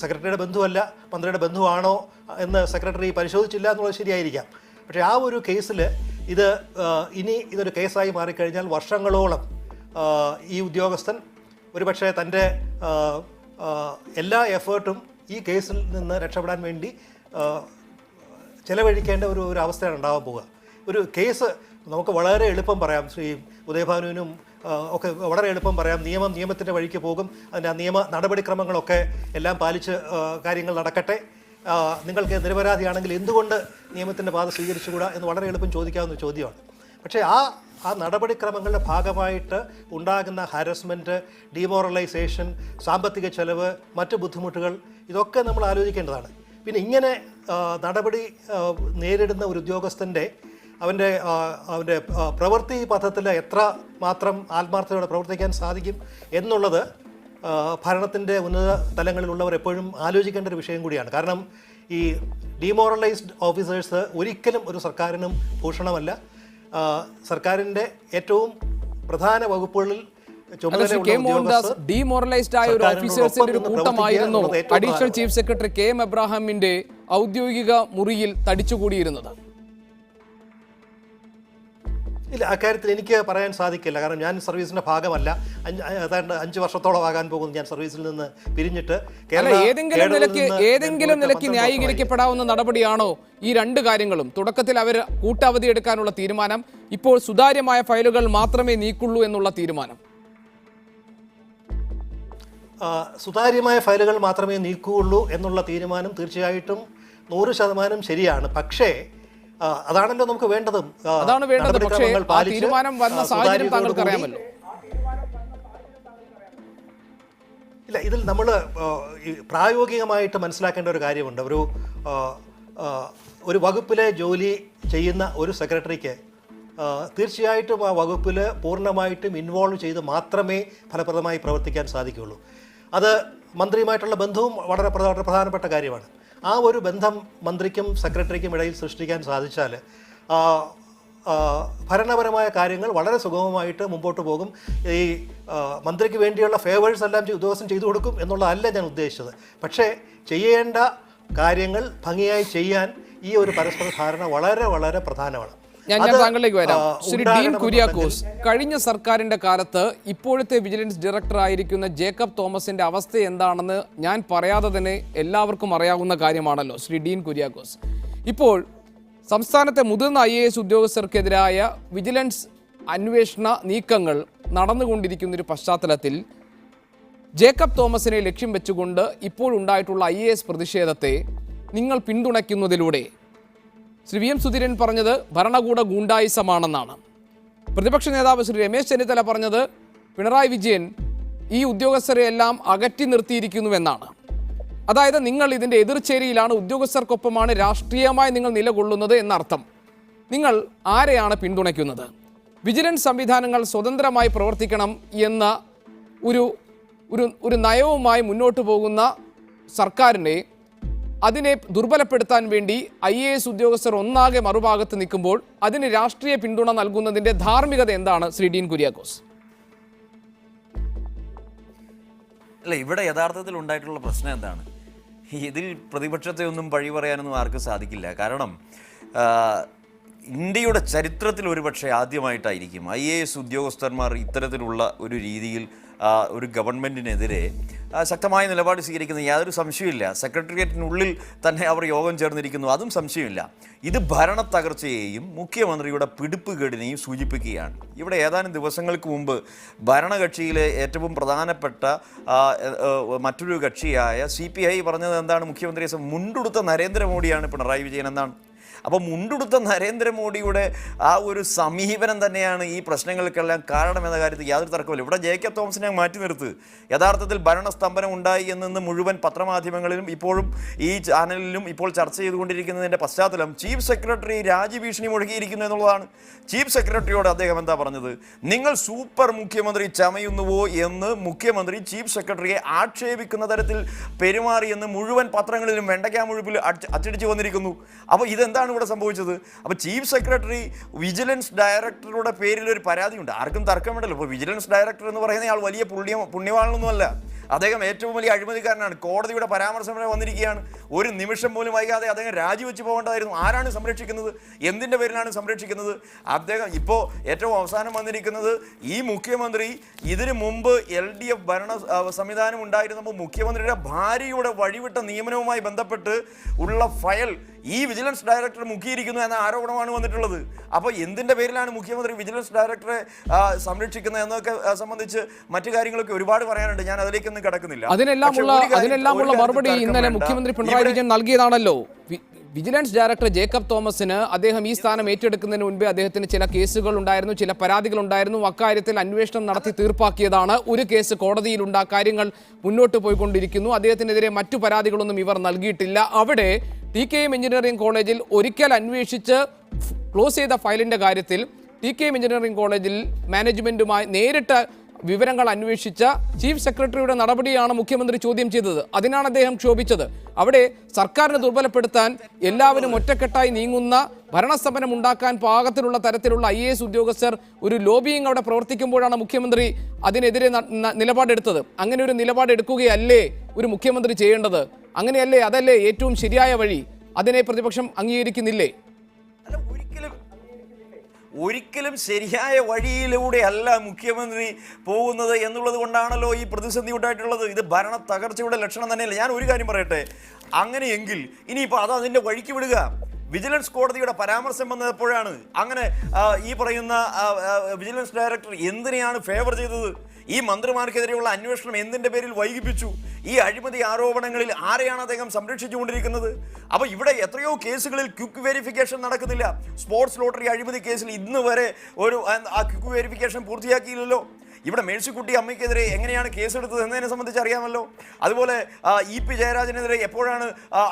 സെക്രട്ടറിയുടെ ബന്ധുവല്ല, മന്ത്രിയുടെ ബന്ധുവാണോ എന്ന് സെക്രട്ടറി പരിശോധിച്ചില്ല എന്നുള്ളത് ശരിയായിരിക്കാം. പക്ഷേ ആ ഒരു കേസിൽ ഇനി ഇതൊരു കേസായി മാറിക്കഴിഞ്ഞാൽ വർഷങ്ങളോളം ഈ ഉദ്യോഗസ്ഥൻ ഒരുപക്ഷെ തൻ്റെ എല്ലാ എഫേർട്ടും ഈ കേസിൽ നിന്ന് രക്ഷപ്പെടാൻ വേണ്ടി ചെലവഴിക്കേണ്ട ഒരു അവസ്ഥയാണ് ഉണ്ടാകാൻ പോവുക. ഒരു കേസ് നമുക്ക് വളരെ എളുപ്പം പറയാം, ശ്രീ ഉദയഭാനുവിനും ഒക്കെ വളരെ എളുപ്പം പറയാം, നിയമത്തിൻ്റെ വഴിക്ക് പോകും, അതിൻ്റെ നിയമ നടപടിക്രമങ്ങളൊക്കെ എല്ലാം പാലിച്ച് കാര്യങ്ങൾ നടക്കട്ടെ, നിങ്ങൾക്ക് നിരപരാധിയാണെങ്കിൽ എന്തുകൊണ്ട് നിയമത്തിൻ്റെ പാത സ്വീകരിച്ചുകൂടാ എന്ന് വളരെ എളുപ്പം ചോദിക്കാവുന്ന ചോദ്യമാണ്. പക്ഷേ ആ നടപടിക്രമങ്ങളുടെ ഭാഗമായിട്ട് ഉണ്ടാകുന്ന ഹാരസ്മെൻറ്റ്, ഡിമോറലൈസേഷൻ, സാമ്പത്തിക ചെലവ്, മറ്റ് ബുദ്ധിമുട്ടുകൾ, ഇതൊക്കെ നമ്മൾ ആലോചിക്കേണ്ടതാണ്. പിന്നെ ഇങ്ങനെ നടപടി നേരിടുന്ന ഒരു ഉദ്യോഗസ്ഥൻ്റെ അവൻ്റെ പ്രവൃത്തി പഥത്തിൽ എത്ര മാത്രം ആത്മാർത്ഥതയോടെ പ്രവർത്തിക്കാൻ സാധിക്കും എന്നുള്ളത് ഭരണത്തിൻ്റെ ഉന്നത തലങ്ങളിലുള്ളവർ എപ്പോഴും ആലോചിക്കേണ്ട ഒരു വിഷയം കൂടിയാണ്. കാരണം ഈ ഡിമോറലൈസ്ഡ് ഓഫീസേഴ്സ് ഒരിക്കലും ഒരു സർക്കാരിനും ഭൂഷണമല്ല. സർക്കാരിൻ്റെ ഏറ്റവും പ്രധാന വകുപ്പുകളിൽ ഡിമോറലൈസ്ഡ് ആയ ഒരു ഓഫീസേഴ്സിന്റെ ഒരു കൂട്ടമായിരുന്നു additional chief secretary K M എബ്രഹാമിന്റെ ഔദ്യോഗിക മുറിയിൽ തടിച്ചുകൂടിയിരുന്നത്. ഇല്ല, അക്കാര്യത്തിൽ എനിക്ക് പറയാൻ സാധിക്കില്ല. കാരണം ഞാൻ സർവീസിന്റെ ഭാഗമല്ല. ഏതാണ്ട് 5 വർഷത്തോളം ആകാൻ പോകുന്നു ഞാൻ സർവീസിൽ നിന്ന് പിരിഞ്ഞിട്ട്. ഏതെങ്കിലും നിലയ്ക്ക് ന്യായീകരിക്കപ്പെടാവുന്ന നടപടിയാണോ ഈ രണ്ട് കാര്യങ്ങളും? തുടക്കത്തിൽ അവർ കൂട്ടവധി എടുക്കാനുള്ള തീരുമാനം, ഇപ്പോൾ സുതാര്യമായ ഫയലുകൾ മാത്രമേ നീക്കുള്ളൂ എന്നുള്ള തീരുമാനം. സുതാര്യമായ ഫയലുകൾ മാത്രമേ നീക്കുകയുള്ളൂ എന്നുള്ള തീരുമാനം തീർച്ചയായിട്ടും 100% ശരിയാണ്. പക്ഷേ അതാണല്ലോ നമുക്ക് വേണ്ടതും. അതാണ് വേണ്ടത്. പക്ഷേ ആ തീരുമാനം വന്ന സാഹചര്യം താങ്കൾക്ക് അറിയാമല്ലോ. ഇല്ല, ഇതിൽ നമ്മൾ പ്രായോഗികമായിട്ട് മനസ്സിലാക്കേണ്ട ഒരു കാര്യമുണ്ട്. ഒരു വകുപ്പിലെ ജോലി ചെയ്യുന്ന ഒരു സെക്രട്ടറിക്ക് തീർച്ചയായിട്ടും ആ വകുപ്പിൽ പൂർണ്ണമായിട്ടും ഇൻവോൾവ് ചെയ്ത് മാത്രമേ ഫലപ്രദമായി പ്രവർത്തിക്കാൻ സാധിക്കുകയുള്ളൂ. അത് മന്ത്രിയുമായിട്ടുള്ള ബന്ധവും വളരെ പ്രധാനപ്പെട്ട കാര്യമാണ്. ആ ഒരു ബന്ധം മന്ത്രിക്കും സെക്രട്ടറിക്കും ഇടയിൽ സൃഷ്ടിക്കാൻ സാധിച്ചാൽ ഭരണപരമായ കാര്യങ്ങൾ വളരെ സുഗമമായിട്ട് മുമ്പോട്ട് പോകും. ഈ മന്ത്രിക്ക് വേണ്ടിയുള്ള ഫേവേഴ്സ് എല്ലാം ഉദ്യോഗസ്ഥൻ ചെയ്തു കൊടുക്കും എന്നുള്ളതല്ല ഞാൻ ഉദ്ദേശിച്ചത്. പക്ഷേ ചെയ്യേണ്ട കാര്യങ്ങൾ ഭംഗിയായി ചെയ്യാൻ ഈ ഒരു പരസ്പര ധാരണ വളരെ വളരെ പ്രധാനമാണ്. ഞാൻ താങ്കളിലേക്ക് വരാം. ശ്രീ ഡീൻ കുര്യാക്കോസ്, കഴിഞ്ഞ സർക്കാരിന്റെ കാലത്ത് ഇപ്പോഴത്തെ വിജിലൻസ് ഡയറക്ടർ ആയിരിക്കുന്ന ജേക്കബ് തോമസിന്റെ അവസ്ഥ എന്താണെന്ന് ഞാൻ പറയാതെ തന്നെ എല്ലാവർക്കും അറിയാവുന്ന കാര്യമാണല്ലോ. ശ്രീ ഡീൻ കുര്യാക്കോസ്, ഇപ്പോൾ സംസ്ഥാനത്തെ മുതിർന്ന IAS ഉദ്യോഗസ്ഥർക്കെതിരായ വിജിലൻസ് അന്വേഷണ നീക്കങ്ങൾ നടന്നുകൊണ്ടിരിക്കുന്നൊരു പശ്ചാത്തലത്തിൽ ജേക്കബ് തോമസിനെ ലക്ഷ്യം വെച്ചുകൊണ്ട് ഇപ്പോൾ ഉണ്ടായിട്ടുള്ള IAS പ്രതിഷേധത്തെ നിങ്ങൾ പിന്തുണയ്ക്കുന്നതിലൂടെ ശ്രീ വി എം സുധീരൻ പറഞ്ഞത് ഭരണകൂട ഗൂണ്ടായിസമാണെന്നാണ്. പ്രതിപക്ഷ നേതാവ് ശ്രീ രമേശ് ചെന്നിത്തല പറഞ്ഞത് പിണറായി വിജയൻ ഈ ഉദ്യോഗസ്ഥരെ എല്ലാം അകറ്റി നിർത്തിയിരിക്കുന്നുവെന്നാണ്. അതായത് നിങ്ങൾ ഇതിൻ്റെ എതിർചേരിയിലാണ്, ഉദ്യോഗസ്ഥർക്കൊപ്പമാണ് രാഷ്ട്രീയമായി നിങ്ങൾ നിലകൊള്ളുന്നത് എന്നർത്ഥം. നിങ്ങൾ ആരെയാണ് പിന്തുണയ്ക്കുന്നത്? വിജിലൻസ് സംവിധാനങ്ങൾ സ്വതന്ത്രമായി പ്രവർത്തിക്കണം എന്ന ഒരു നയവുമായി മുന്നോട്ട് പോകുന്ന സർക്കാരിനെ അതിനെ ദുർബലപ്പെടുത്താൻ വേണ്ടി IAS ഉദ്യോഗസ്ഥർ ഒന്നാകെ മറുഭാഗത്ത് നിൽക്കുമ്പോൾ അതിന് രാഷ്ട്രീയ പിന്തുണ നൽകുന്നതിൻ്റെ ധാർമ്മികത എന്താണ് ശ്രീ ഡീൻ കുര്യാക്കോസ്? അല്ല, ഇവിടെ യഥാർത്ഥത്തിൽ ഉണ്ടായിട്ടുള്ള പ്രശ്നം എന്താണ്? ഇതിൽ പ്രതിപക്ഷത്തെ ഒന്നും പഴി പറയാനൊന്നും ആർക്കും സാധിക്കില്ല. കാരണം ഇന്ത്യയുടെ ചരിത്രത്തിൽ ഒരുപക്ഷെ ആദ്യമായിട്ടായിരിക്കും IAS ഉദ്യോഗസ്ഥന്മാർ ഇത്തരത്തിലുള്ള ഒരു രീതിയിൽ ഒരു ഗവൺമെൻറ്റിനെതിരെ ശക്തമായ നിലപാട് സ്വീകരിക്കുന്ന യാതൊരു സംശയമില്ല. സെക്രട്ടേറിയറ്റിനുള്ളിൽ തന്നെ അവർ യോഗം ചേർന്നിരിക്കുന്നു, അതും സംശയമില്ല. ഇത് ഭരണ തകർച്ചയെയും മുഖ്യമന്ത്രിയുടെ പിടിപ്പുകേടിനെയും സൂചിപ്പിക്കുകയാണ്. ഇവിടെ ഏതാനും ദിവസങ്ങൾക്ക് മുമ്പ് ഭരണകക്ഷിയിലെ ഏറ്റവും പ്രധാനപ്പെട്ട മറ്റൊരു കക്ഷിയായ CPI പറഞ്ഞത് എന്താണ്? മുഖ്യമന്ത്രിയെ മുണ്ടുടുത്ത നരേന്ദ്രമോദിയാണ് പിണറായി വിജയൻ എന്നാണ്. അപ്പോൾ മുണ്ടുടുത്ത നരേന്ദ്രമോദിയുടെ ആ ഒരു സമീപനം തന്നെയാണ് ഈ പ്രശ്നങ്ങൾക്കെല്ലാം കാരണമെന്ന കാര്യത്തിൽ യാതൊരു തർക്കമില്ല. ഇവിടെ ജേക്കബ് തോമസിനെ മാറ്റി നിർത്ത്. യഥാർത്ഥത്തിൽ ഭരണസ്തംഭനം ഉണ്ടായി എന്ന് മുഴുവൻ പത്രമാധ്യമങ്ങളിലും ഇപ്പോഴും ഈ ചാനലിലും ഇപ്പോൾ ചർച്ച ചെയ്തുകൊണ്ടിരിക്കുന്നതിൻ്റെ പശ്ചാത്തലം ചീഫ് സെക്രട്ടറി രാജ്യഭീഷണി മുഴക്കിയിരിക്കുന്നു എന്നുള്ളതാണ്. ചീഫ് സെക്രട്ടറിയോട് അദ്ദേഹം എന്താ പറഞ്ഞത്? നിങ്ങൾ സൂപ്പർ മുഖ്യമന്ത്രി ചമയുന്നുവോ എന്ന് മുഖ്യമന്ത്രി ചീഫ് സെക്രട്ടറിയെ ആക്ഷേപിക്കുന്ന തരത്തിൽ പെരുമാറിയെന്ന് മുഴുവൻ പത്രങ്ങളിലും വെണ്ടയ്ക്കാമുഴുപ്പിൽ അച്ചടിച്ചു വന്നിരിക്കുന്നു. അപ്പോൾ ഇതെന്താണ് ഇവിടെ സംഭവിച്ചത്? അപ്പോൾ ചീഫ് സെക്രട്ടറി വിജിലൻസ് ഡയറക്ടറുടെ പേരിൽ ഒരു പരാതിയുണ്ട്. ആർക്കും തർക്കമുണ്ടല്ലോ. ഇപ്പോൾ വിജിലൻസ് ഡയറക്ടർ എന്ന് പറയുന്ന ആൾ വലിയ പുണ്യവാളൊന്നുമല്ല. അദ്ദേഹം ഏറ്റവും വലിയ അഴിമതിക്കാരനാണ്. കോടതിയുടെ പരാമർശം വന്നിരിക്കുകയാണ്. ഒരു നിമിഷം പോലും വൈകാതെ അദ്ദേഹം രാജിവെച്ച് പോകേണ്ടതായിരുന്നു. ആരാണ് സംരക്ഷിക്കുന്നത്? എന്തിൻ്റെ പേരിലാണ് സംരക്ഷിക്കുന്നത്? അദ്ദേഹം ഇപ്പോൾ ഏറ്റവും അവസാനം വന്നിരിക്കുന്നത് ഈ മുഖ്യമന്ത്രി ഇതിനു മുമ്പ് LDF ഭരണ സംവിധാനം ഉണ്ടായിരുന്നപ്പോൾ മുഖ്യമന്ത്രിയുടെ ഭാര്യയുടെ വഴിവിട്ട നിയമനവുമായി ബന്ധപ്പെട്ട് ഉള്ള ഫയൽ ഈ വിജിലൻസ് ഡയറക്ടർ മുക്കിയിരിക്കുന്നു എന്ന ആരോപണമാണ് വന്നിട്ടുള്ളത്. അപ്പോൾ എന്തിൻ്റെ പേരിലാണ് മുഖ്യമന്ത്രി വിജിലൻസ് ഡയറക്ടറെ സംരക്ഷിക്കുന്നത് എന്നൊക്കെ സംബന്ധിച്ച് മറ്റു കാര്യങ്ങളൊക്കെ ഒരുപാട് പറയാനുണ്ട്. ഞാൻ അതിലേക്കൊന്നും കടക്കുന്നില്ല. അതിനെല്ലാമുള്ള മറുപടി ഇന്നലെ മുഖ്യമന്ത്രി പിണറായി വിജയൻ നൽകിയതാണല്ലോ. വിജിലൻസ് ഡയറക്ടർ ജേക്കബ് തോമസിന് അദ്ദേഹം ഈ സ്ഥാനം ഏറ്റെടുക്കുന്നതിന് മുൻപേ അദ്ദേഹത്തിന് ചില കേസുകൾ ഉണ്ടായിരുന്നു, ചില പരാതികൾ ഉണ്ടായിരുന്നു. അക്കാര്യത്തിൽ അന്വേഷണം നടത്തി തീർപ്പാക്കിയതാണ്. ഒരു കേസ് കോടതിയിലുണ്ട്, കാര്യങ്ങൾ മുന്നോട്ട് പോയിക്കൊണ്ടിരിക്കുന്നു. അദ്ദേഹത്തിനെതിരെ മറ്റു പരാതികളൊന്നും ഇവർ നൽകിയിട്ടില്ല. അവിടെ TKM എഞ്ചിനീയറിംഗ് കോളേജിൽ ഒരിക്കൽ അന്വേഷിച്ച് ക്ലോസ് ചെയ്ത ഫയലിൻ്റെ കാര്യത്തിൽ TKM എഞ്ചിനീയറിംഗ് കോളേജിൽ മാനേജ്മെൻറ്റുമായി നേരിട്ട് വിവരങ്ങൾ അന്വേഷിച്ച ചീഫ് സെക്രട്ടറിയുടെ നടപടിയാണ് മുഖ്യമന്ത്രി ചോദ്യം ചെയ്തത്. അതിനാണ് അദ്ദേഹം ക്ഷോഭിച്ചത്. അവിടെ സർക്കാരിനെ ദുർബലപ്പെടുത്താൻ എല്ലാവരും ഒറ്റക്കെട്ടായി നീങ്ങുന്ന ഭരണസ്തംഭനം ഉണ്ടാക്കാൻ പാകത്തിലുള്ള തരത്തിലുള്ള IAS ഉദ്യോഗസ്ഥർ ഒരു ലോബിയിങ് അവിടെ പ്രവർത്തിക്കുമ്പോഴാണ് മുഖ്യമന്ത്രി അതിനെതിരെ നിലപാടെടുത്തത്. അങ്ങനെ ഒരു നിലപാടെടുക്കുകയല്ലേ ഒരു മുഖ്യമന്ത്രി ചെയ്യേണ്ടത്? അങ്ങനെയല്ലേ? അതല്ലേ ഏറ്റവും ശരിയായ വഴി? അതിനെ പ്രതിപക്ഷം അംഗീകരിക്കുന്നില്ലേ? ഒരിക്കലും ശരിയായ വഴിയിലൂടെ അല്ല മുഖ്യമന്ത്രി പോകുന്നത് എന്നുള്ളത് കൊണ്ടാണല്ലോ ഈ പ്രതിസന്ധി ഉണ്ടായിട്ടുള്ളത്. ഇത് ഭരണ തകർച്ചയുടെ ലക്ഷണം തന്നെയല്ല. ഞാൻ ഒരു കാര്യം പറയട്ടെ, അങ്ങനെയെങ്കിൽ ഇനിയിപ്പോൾ അതിൻ്റെ വഴിക്ക് വിടുക. വിജിലൻസ് കോടതിയുടെ പരാമർശം വന്നപ്പോഴാണ് അങ്ങനെ ഈ പറയുന്ന വിജിലൻസ് ഡയറക്ടർ എന്തിനെയാണ് ഫേവർ ചെയ്തത്? ഈ മന്ത്രിമാർക്കെതിരെയുള്ള അന്വേഷണം എന്തിൻ്റെ പേരിൽ വൈകിപ്പിച്ചു? ഈ അഴിമതി ആരോപണങ്ങളിൽ ആരെയാണ് അദ്ദേഹം സംരക്ഷിച്ചുകൊണ്ടിരിക്കുന്നത്? അപ്പോൾ ഇവിടെ എത്രയോ കേസുകളിൽ ക്വിക്ക് വെരിഫിക്കേഷൻ നടക്കുന്നില്ല. സ്പോർട്സ് ലോട്ടറി അഴിമതി കേസിൽ ഇന്ന് വരെ ആ ക്വിക്ക് വെരിഫിക്കേഷൻ പൂർത്തിയാക്കിയില്ലല്ലോ. ഇവിടെ മേഴ്സിക്കുട്ടി അമ്മയ്ക്കെതിരെ എങ്ങനെയാണ് കേസെടുത്തത് എന്നതിനെ സംബന്ധിച്ച് അറിയാമല്ലോ. അതുപോലെ EP ജയരാജനെതിരെ എപ്പോഴാണ്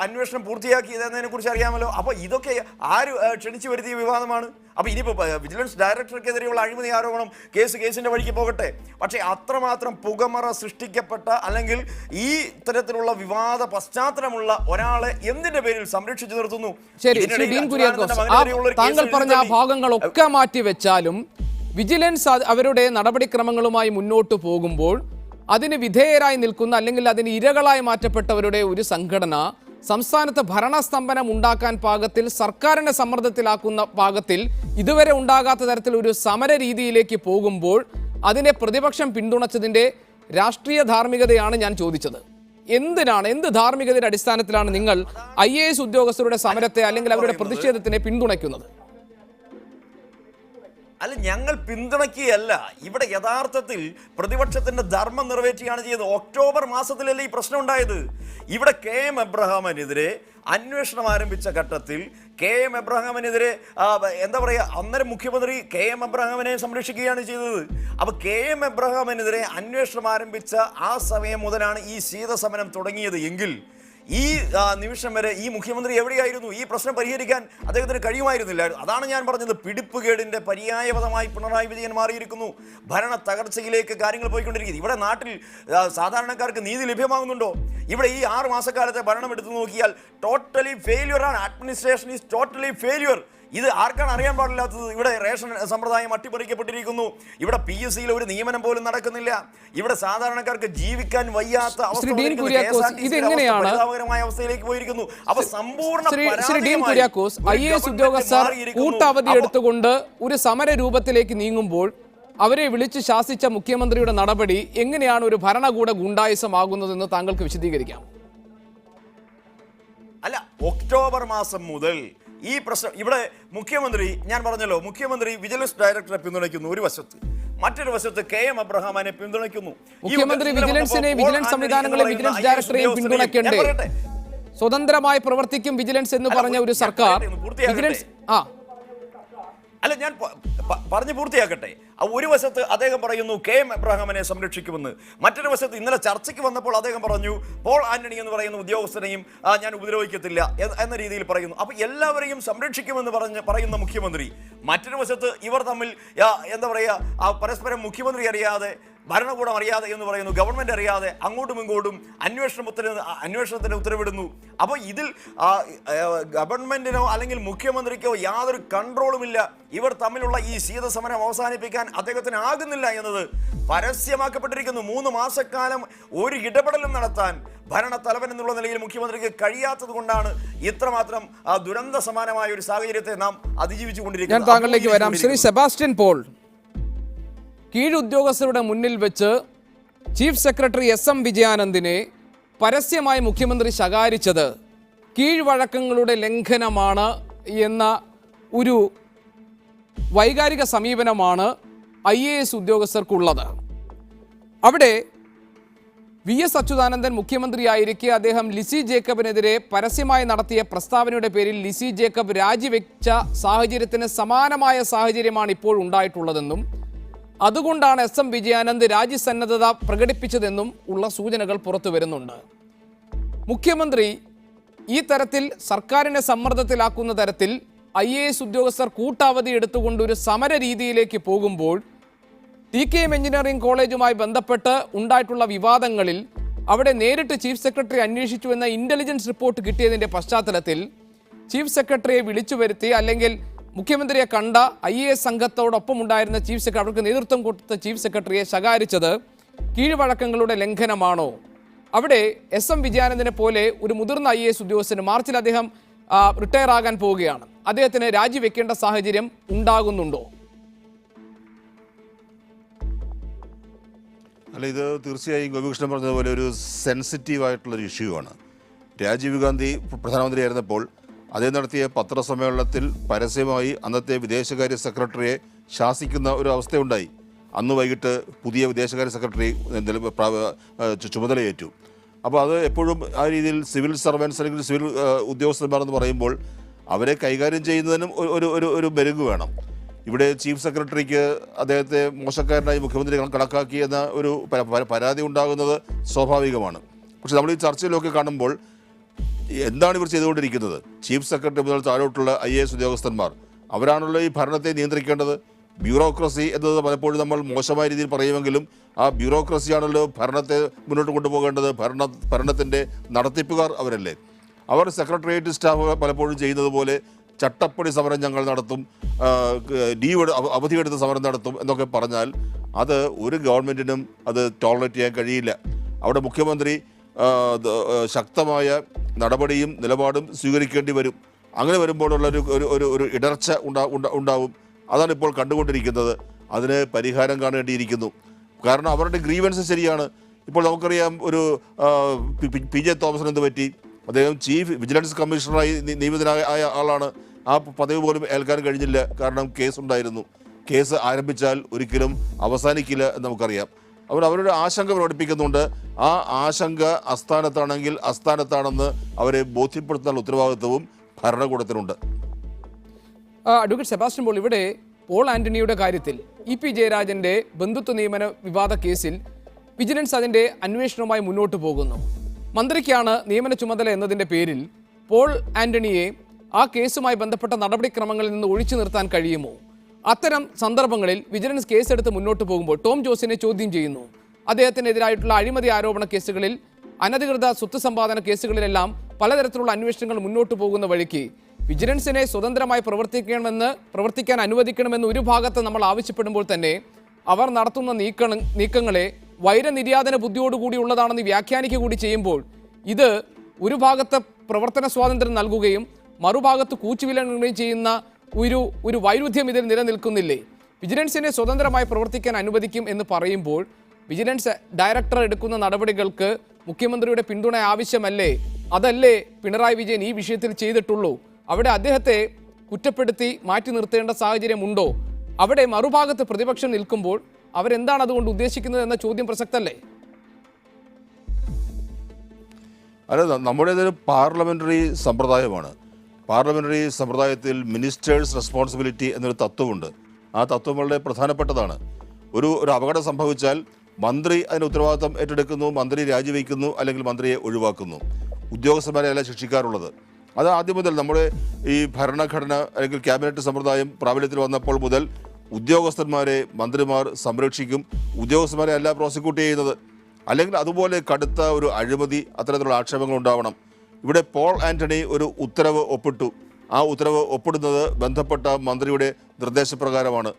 അന്വേഷണം പൂർത്തിയാക്കിയത് എന്നതിനെ കുറിച്ച് അറിയാമല്ലോ. അപ്പോൾ ഇതൊക്കെ ആര് ക്ഷണിച്ചു വരുത്തിയ വിവാദമാണ്? അപ്പോൾ ഇനിയിപ്പോൾ വിജിലൻസ് ഡയറക്ടർക്കെതിരെയുള്ള അഴിമതി ആരോപണം കേസിൻ്റെ വഴിക്ക് പോകട്ടെ. പക്ഷേ അത്രമാത്രം പുകമറ സൃഷ്ടിക്കപ്പെട്ട അല്ലെങ്കിൽ ഈ തരത്തിലുള്ള വിവാദ പശ്ചാത്തലമുള്ള ഒരാളെ എന്തിന്റെ പേരിൽ സംരക്ഷിച്ചു നിർത്തുന്നു? ശരി, താങ്കൾ പറഞ്ഞ ആ ഭാഗങ്ങളൊക്കെ മാറ്റിവെച്ചാലും വിജിലൻസ് അവരുടെ നടപടിക്രമങ്ങളുമായി മുന്നോട്ട് പോകുമ്പോൾ അതിന് വിധേയരായി നിൽക്കുന്ന അല്ലെങ്കിൽ അതിന് ഇരകളായി മാറ്റപ്പെട്ടവരുടെ ഒരു സംഘടന സംസ്ഥാനത്ത് ഭരണസ്തംഭനം ഉണ്ടാക്കാൻ പാകത്തിൽ സർക്കാരിനെ സമ്മർദ്ദത്തിലാക്കുന്ന പാകത്തിൽ ഇതുവരെ ഉണ്ടാകാത്ത തരത്തിൽ ഒരു സമര രീതിയിലേക്ക് പോകുമ്പോൾ അതിനെ പ്രതിപക്ഷം പിന്തുണച്ചതിൻ്റെ രാഷ്ട്രീയ ധാർമ്മികതയാണ് ഞാൻ ചോദിച്ചത്. എന്ത് ധാർമ്മികതയുടെ അടിസ്ഥാനത്തിലാണ് നിങ്ങൾ IAS ഉദ്യോഗസ്ഥരുടെ സമരത്തെ അല്ലെങ്കിൽ അവരുടെ പ്രതിഷേധത്തിനെ പിന്തുണയ്ക്കുന്നത്? അല്ല, ഞങ്ങൾ പിന്തുണയ്ക്കുകയല്ല. ഇവിടെ യഥാർത്ഥത്തിൽ പ്രതിപക്ഷത്തിന്റെ ധർമ്മം നിറവേറ്റുകയാണ് ചെയ്തത്. ഒക്ടോബർ മാസത്തിലല്ലേ ഈ പ്രശ്നം ഉണ്ടായത്. ഇവിടെ KM എബ്രഹാമിനെതിരെ അന്വേഷണം ആരംഭിച്ച ഘട്ടത്തിൽ KM എബ്രഹാമിനെതിരെ എന്താ പറയുക, അന്നേരം മുഖ്യമന്ത്രി KM എബ്രഹാമിനെ സംരക്ഷിക്കുകയാണ് ചെയ്തത്. അപ്പോൾ KM എബ്രഹാമിനെതിരെ അന്വേഷണം ആരംഭിച്ച ആ സമയം മുതലാണ് ഈ ശീതസമരം തുടങ്ങിയത് എങ്കിൽ ഈ നിമിഷം വരെ ഈ മുഖ്യമന്ത്രി എവിടെയായിരുന്നു? ഈ പ്രശ്നം പരിഹരിക്കാൻ അദ്ദേഹത്തിന് കഴിയുമായിരുന്നില്ല. അതാണ് ഞാൻ പറഞ്ഞത്, പിടിപ്പുകേടിന്റെ പര്യായപദമായി പിണറായി വിജയൻ മാറിയിരിക്കുന്നു. ഭരണ തകർച്ചയിലേക്ക് കാര്യങ്ങൾ പോയിക്കൊണ്ടിരിക്കുന്നു. ഇവിടെ നാട്ടിൽ സാധാരണക്കാർക്ക് നീതി ലഭ്യമാകുന്നുണ്ടോ? ഇവിടെ ഈ 6 മാസക്കാലത്തെ ഭരണം എടുത്തു നോക്കിയാൽ ടോട്ടലി ഫെയില്യൂർ ആണ്. Administration is totally failure. ഇത് ആർക്കാണ് അറിയാൻ പാടില്ലാത്തത്? ഇവിടെ റേഷൻ സമ്പ്രദായം അട്ടിമറിക്കപ്പെട്ടിരിക്കുന്നു. ഇവിടെ PSCയിൽ ഒരു നിയമനം പോലും നടക്കുന്നില്ല. ഇവിടെ സാധാരണക്കാർക്ക് ജീവിക്കാൻ വയ്യാത്ത അവസ്ഥയിലേക്ക് പോയിരിക്കുന്നു. അപ്പൊ സമ്പൂർണ്ണ IAS ഉദ്യോഗസ്ഥർ കൂട്ടവധി എടുത്തുകൊണ്ട് ഒരു സമര രൂപത്തിലേക്ക് നീങ്ങുമ്പോൾ അവരെ വിളിച്ച് ശാസിച്ച മുഖ്യമന്ത്രിയുടെ നടപടി എങ്ങനെയാണ് ഒരു ഭരണകൂട ഗുണ്ടായിസമാകുന്നതെന്ന് താങ്കൾക്ക് വിശദീകരിക്കാം? അല്ല, ഒക്ടോബർ മാസം മുതൽ ഈ പ്രശ്നം ഇവിടെ മുഖ്യമന്ത്രി, ഞാൻ പറഞ്ഞല്ലോ, മുഖ്യമന്ത്രി വിജിലൻസ് ഡയറക്ടറെ പിന്തുണയ്ക്കുന്നു ഒരു വശത്ത്, മറ്റൊരു വശത്ത് KM എബ്രഹാമിനെ പിന്തുണയ്ക്കുന്നു. മുഖ്യമന്ത്രി വിജിലൻസിനെ, വിജിലൻസ് സംവിധാനങ്ങളെ, വിജിലൻസ് ഡയറക്ടറെയും പിന്തുണയ്ക്കണ്ടേ? സ്വതന്ത്രമായി പ്രവർത്തിക്കും വിജിലൻസ് എന്ന് പറഞ്ഞ ഒരു സർക്കാർ വിജിലൻസ് അല്ല, ഞാൻ പറഞ്ഞു പൂർത്തിയാക്കട്ടെ. ഒരു വശത്ത് അദ്ദേഹം പറയുന്നു KM എബ്രഹാമിനെ സംരക്ഷിക്കുമെന്ന്, മറ്റൊരു വശത്ത് ഇന്നലെ ചർച്ചയ്ക്ക് വന്നപ്പോൾ അദ്ദേഹം പറഞ്ഞു പോൾ ആന്റണി എന്ന് പറയുന്ന ഉദ്യോഗസ്ഥനെയും ഞാൻ ഉപദ്രവിക്കത്തില്ല എന്ന രീതിയിൽ പറയുന്നു. അപ്പോൾ എല്ലാവരെയും സംരക്ഷിക്കുമെന്ന് പറയുന്ന മുഖ്യമന്ത്രി, മറ്റൊരു വശത്ത് ഇവർ തമ്മിൽ എന്താ പറയുക, പരസ്പരം മുഖ്യമന്ത്രി അറിയാതെ, ഭരണകൂടം അറിയാതെ എന്ന് പറയുന്നു, ഗവൺമെന്റ് അറിയാതെ അങ്ങോട്ടും ഇങ്ങോട്ടും അന്വേഷണത്തിന് ഉത്തരവിടുന്നു. അപ്പോൾ ഇതിൽ ഗവൺമെന്റിനോ അല്ലെങ്കിൽ മുഖ്യമന്ത്രിക്കോ യാതൊരു കൺട്രോളുമില്ല. ഇവർ തമ്മിലുള്ള ഈ ശീതസമരം അവസാനിപ്പിക്കാൻ അദ്ദേഹത്തിന് ആകുന്നില്ല എന്നത് പരസ്യമാക്കപ്പെട്ടിരിക്കുന്നു. 3 മാസക്കാലം ഒരു ഇടപെടലും നടത്താൻ ഭരണത്തലവൻ എന്നുള്ള നിലയിൽ മുഖ്യമന്ത്രിക്ക് കഴിയാത്തത് കൊണ്ടാണ് ഇത്രമാത്രം ദുരന്ത സമാനമായ ഒരു സാഹചര്യത്തെ നാം അതിജീവിച്ചു കൊണ്ടിരിക്കുന്നത്. ഞാൻ താങ്കളിലേക്ക് വരാം. ശ്രീ സെബാസ്റ്റ്യൻ പോൾ, കീഴുദ്യോഗസ്ഥരുടെ മുന്നിൽ വെച്ച് ചീഫ് സെക്രട്ടറി SM വിജയാനന്ദിനെ പരസ്യമായി മുഖ്യമന്ത്രി ശകാരിച്ചത് കീഴ്വഴക്കങ്ങളുടെ ലംഘനമാണ് എന്ന ഒരു വൈകാരിക സമീപനമാണ് IAS ഉദ്യോഗസ്ഥർക്കുള്ളത്. അവിടെ VS അച്യുതാനന്ദൻ മുഖ്യമന്ത്രിയായിരിക്കെ അദ്ദേഹം ലിസി ജേക്കബിനെതിരെ പരസ്യമായി നടത്തിയ പ്രസ്താവനയുടെ പേരിൽ ലിസി ജേക്കബ് രാജിവെച്ച സാഹചര്യത്തിന് സമാനമായ സാഹചര്യമാണ് ഇപ്പോൾ ഉണ്ടായിട്ടുള്ളതെന്നും അതുകൊണ്ടാണ് SM വിജയാനന്ദ് രാജ്യസന്നദ്ധത പ്രകടിപ്പിച്ചതെന്നും ഉള്ള സൂചനകൾ പുറത്തു വരുന്നുണ്ട്. മുഖ്യമന്ത്രി ഈ തരത്തിൽ സർക്കാരിനെ സമ്മർദ്ദത്തിലാക്കുന്ന തരത്തിൽ IAS ഉദ്യോഗസ്ഥർ കൂട്ടവധി എടുത്തുകൊണ്ട് ഒരു സമര രീതിയിലേക്ക് പോകുമ്പോൾ TKM എഞ്ചിനീയറിംഗ് കോളേജുമായി ബന്ധപ്പെട്ട് ഉണ്ടായിട്ടുള്ള വിവാദങ്ങളിൽ അവിടെ നേരിട്ട് ചീഫ് സെക്രട്ടറി അന്വേഷിച്ചു എന്ന ഇന്റലിജൻസ് റിപ്പോർട്ട് കിട്ടിയതിൻ്റെ പശ്ചാത്തലത്തിൽ ചീഫ് സെക്രട്ടറിയെ വിളിച്ചു വരുത്തി അല്ലെങ്കിൽ മുഖ്യമന്ത്രിയെ കണ്ട IAS സംഘത്തോടൊപ്പം ഉണ്ടായിരുന്ന ചീഫ് സെക്രട്ടറി, അവർക്ക് നേതൃത്വം കൊടുത്ത ചീഫ് സെക്രട്ടറിയെ ശകാരിച്ചത് കീഴ്വഴക്കങ്ങളുടെ ലംഘനമാണോ? അവിടെ SM വിജയാനന്ദിനെ പോലെ ഒരു മുതിർന്ന IAS ഉദ്യോഗസ്ഥന് മാർച്ചിൽ അദ്ദേഹം റിട്ടയർ ആകാൻ പോവുകയാണ്, അദ്ദേഹത്തിന് രാജിവെക്കേണ്ട സാഹചര്യം ഉണ്ടാകുന്നുണ്ടോ? അല്ല, ഇത് തീർച്ചയായും ഗോപികൃഷ്ണൻ പറഞ്ഞതുപോലെ ഒരു സെൻസിറ്റീവായിട്ടുള്ളൊരു ഇഷ്യൂ ആണ്. രാജീവ് ഗാന്ധി പ്രധാനമന്ത്രിയായിരുന്നപ്പോൾ അദ്ദേഹം നടത്തിയ പത്രസമ്മേളനത്തിൽ പരസ്യമായി അന്നത്തെ വിദേശകാര്യ സെക്രട്ടറിയെ ശാസിക്കുന്ന ഒരു അവസ്ഥയുണ്ടായി. അന്ന് വൈകിട്ട് പുതിയ വിദേശകാര്യ സെക്രട്ടറി ചുമതലയേറ്റു. അപ്പോൾ അത് എപ്പോഴും ആ രീതിയിൽ സിവിൽ സർവൻസ് അല്ലെങ്കിൽ സിവിൽ ഉദ്യോഗസ്ഥന്മാരെന്ന് പറയുമ്പോൾ അവരെ കൈകാര്യം ചെയ്യുന്നതിനും ഒരു മെരുങ്ങ് വേണം. ഇവിടെ ചീഫ് സെക്രട്ടറിക്ക് അദ്ദേഹത്തെ മോശക്കാരനായി മുഖ്യമന്ത്രി കണക്കാക്കി എന്ന ഒരു പരാതി ഉണ്ടാകുന്നത് സ്വാഭാവികമാണ്. പക്ഷെ നമ്മൾ ഈ ചർച്ചയിലൊക്കെ കാണുമ്പോൾ എന്താണ് ഇവർ ചെയ്തുകൊണ്ടിരിക്കുന്നത്? ചീഫ് സെക്രട്ടറി മുതൽ താഴോട്ടുള്ള IAS ഉദ്യോഗസ്ഥന്മാർ അവരാണല്ലോ ഈ ഭരണത്തെ നിയന്ത്രിക്കേണ്ടത്. ബ്യൂറോക്രസി എന്നത് പലപ്പോഴും നമ്മൾ മോശമായ രീതിയിൽ പറയുമെങ്കിലും ആ ബ്യൂറോക്രസിയാണല്ലോ ഭരണത്തെ മുന്നോട്ട് കൊണ്ടുപോകേണ്ടത്. ഭരണത്തിൻ്റെ നടത്തിപ്പുകാർ അവരല്ലേ. അവർ സെക്രട്ടേറിയറ്റ് സ്റ്റാഫ് പലപ്പോഴും ചെയ്യുന്നത് പോലെ ചട്ടപ്പടി സമരം ഞങ്ങൾ നടത്തും, അവധിയെടുത്ത് സമരം നടത്തും എന്നൊക്കെ പറഞ്ഞാൽ അത് ഒരു ഗവൺമെൻറ്റിനും അത് ടോളറേറ്റ് ചെയ്യാൻ കഴിയില്ല. അവിടെ മുഖ്യമന്ത്രി ശക്തമായ നടപടിയും നിലപാടും സ്വീകരിക്കേണ്ടി വരും. അങ്ങനെ വരുമ്പോഴുള്ള ഒരു ഇടർച്ച ഉണ്ടാവും. അതാണ് ഇപ്പോൾ കണ്ടുകൊണ്ടിരിക്കുന്നത്. അതിന് പരിഹാരം കാണേണ്ടിയിരിക്കുന്നു. കാരണം അവരുടെ ഗ്രീവൻസ് ശരിയാണ്. ഇപ്പോൾ നമുക്കറിയാം ഒരു PJ തോമസിന് എന്ത് പറ്റി? അദ്ദേഹം ചീഫ് വിജിലൻസ് കമ്മീഷണറായി നിയമിതനായ ആളാണ്. ആ പദവി പോലും ഏൽക്കാൻ കഴിഞ്ഞില്ല, കാരണം കേസുണ്ടായിരുന്നു. കേസ് ആരംഭിച്ചാൽ ഒരിക്കലും അവസാനിക്കില്ല എന്ന് നമുക്കറിയാം. അവരുടെ ആശങ്ക പ്രകടിപ്പിക്കുന്നുണ്ട്. ആ ആശങ്ക അസ്ഥാനത്താണെങ്കിൽ അസ്ഥാനത്താണെന്ന് അവരെ ബോധ്യപ്പെടുത്താനുള്ള ഉത്തരവാദിത്വവും ഭരണകൂടത്തിനുണ്ട്. അഡ്വക്കേറ്റ് സെബാസ്റ്റ്യൻ പോൾ, ഇവിടെ പോൾ ആന്റണിയുടെ കാര്യത്തിൽ ഇ.പി. ജയരാജന്റെ ബന്ധുത്വ നിയമന വിവാദ കേസിൽ വിജിലൻസ് അതിന്റെ അന്വേഷണവുമായി മുന്നോട്ട് പോകുന്നു. മന്ത്രിക്കാണ് നിയമന ചുമതല എന്നതിന്റെ പേരിൽ പോൾ ആന്റണിയെ ആ കേസുമായി ബന്ധപ്പെട്ട നടപടിക്രമങ്ങളിൽ നിന്ന് ഒഴിച്ചു നിർത്താൻ കഴിയുമോ? അത്തരം സന്ദർഭങ്ങളിൽ വിജിലൻസ് കേസെടുത്ത് മുന്നോട്ട് പോകുമ്പോൾ ടോം ജോസിനെ ചോദ്യം ചെയ്യുന്നു. അദ്ദേഹത്തിനെതിരായിട്ടുള്ള അഴിമതി ആരോപണ കേസുകളിൽ, അനധികൃത സ്വത്ത് സമ്പാദന കേസുകളിലെല്ലാം പലതരത്തിലുള്ള അന്വേഷണങ്ങൾ മുന്നോട്ട് പോകുന്ന വഴിക്ക് വിജിലൻസിനെ സ്വതന്ത്രമായി പ്രവർത്തിക്കാൻ അനുവദിക്കണമെന്ന് ഒരു ഭാഗത്ത് നമ്മൾ ആവശ്യപ്പെടുമ്പോൾ തന്നെ അവർ നടത്തുന്ന നീക്കങ്ങളെ വൈരനിര്യാതന ബുദ്ധിയോടുകൂടി ഉള്ളതാണെന്ന് വ്യാഖ്യാനിക്കുക കൂടി ചെയ്യുമ്പോൾ ഇത് ഒരു ഭാഗത്ത് പ്രവർത്തന സ്വാതന്ത്ര്യം നൽകുകയും മറുഭാഗത്ത് കൂച്ചുവിലങ്ങുകയും ചെയ്യുന്ന ഒരു വൈരുദ്ധ്യം ഇതിൽ നിലനിൽക്കുന്നില്ലേ? വിജിലൻസിനെ സ്വതന്ത്രമായി പ്രവർത്തിക്കാൻ അനുവദിക്കും എന്ന് പറയുമ്പോൾ വിജിലൻസ് ഡയറക്ടർ എടുക്കുന്ന നടപടികൾക്ക് മുഖ്യമന്ത്രിയുടെ പിന്തുണ ആവശ്യമല്ലേ? അതല്ലേ പിണറായി വിജയൻ ഈ വിഷയത്തിൽ ചെയ്തിട്ടുള്ളൂ? അവിടെ അദ്ദേഹത്തെ കുറ്റപ്പെടുത്തി മാറ്റി നിർത്തേണ്ട സാഹചര്യമുണ്ടോ? അവിടെ മറുഭാഗത്ത് പ്രതിപക്ഷം നിൽക്കുമ്പോൾ അവരെന്താണ് അതുകൊണ്ട് ഉദ്ദേശിക്കുന്നത് എന്ന ചോദ്യം പ്രസക്തല്ലേ? അല്ല, നമ്മുടേതൊരു പാർലമെൻ്ററി സമ്പ്രദായമാണ്. പാർലമെൻ്ററി സമ്പ്രദായത്തിൽ മിനിസ്റ്റേഴ്സ് റെസ്പോൺസിബിലിറ്റി എന്നൊരു തത്വമുണ്ട്. ആ തത്വം വളരെ പ്രധാനപ്പെട്ടതാണ്. ഒരു അപകടം സംഭവിച്ചാൽ മന്ത്രി അതിന് ഉത്തരവാദിത്വം ഏറ്റെടുക്കുന്നു, മന്ത്രി രാജിവെക്കുന്നു, അല്ലെങ്കിൽ മന്ത്രിയെ ഒഴിവാക്കുന്നു. ഉദ്യോഗസ്ഥന്മാരെയല്ല ശിക്ഷിക്കാറുള്ളത്. അത് ആദ്യം മുതൽ നമ്മുടെ ഈ ഭരണഘടന അല്ലെങ്കിൽ ക്യാബിനറ്റ് സമ്പ്രദായം പ്രാബല്യത്തിൽ വന്നപ്പോൾ മുതൽ ഉദ്യോഗസ്ഥന്മാരെ മന്ത്രിമാർ സംരക്ഷിക്കും. ഉദ്യോഗസ്ഥന്മാരെ അല്ല പ്രോസിക്യൂട്ട് ചെയ്യുന്നത്. അല്ലെങ്കിൽ അതുപോലെ കടുത്ത ഒരു അഴിമതി അത്തരത്തിലുള്ള ആക്ഷേപങ്ങൾ ഉണ്ടാവണം. ഇവിടെ പോൾ ആന്റണി ഒരു ഉത്തരവ് ഒപ്പിട്ടു. ആ ഉത്തരവ് ഒപ്പിടുന്നത് ബന്ധപ്പെട്ട മന്ത്രിയുടെ നിർദ്ദേശപ്രകാരമാണ്.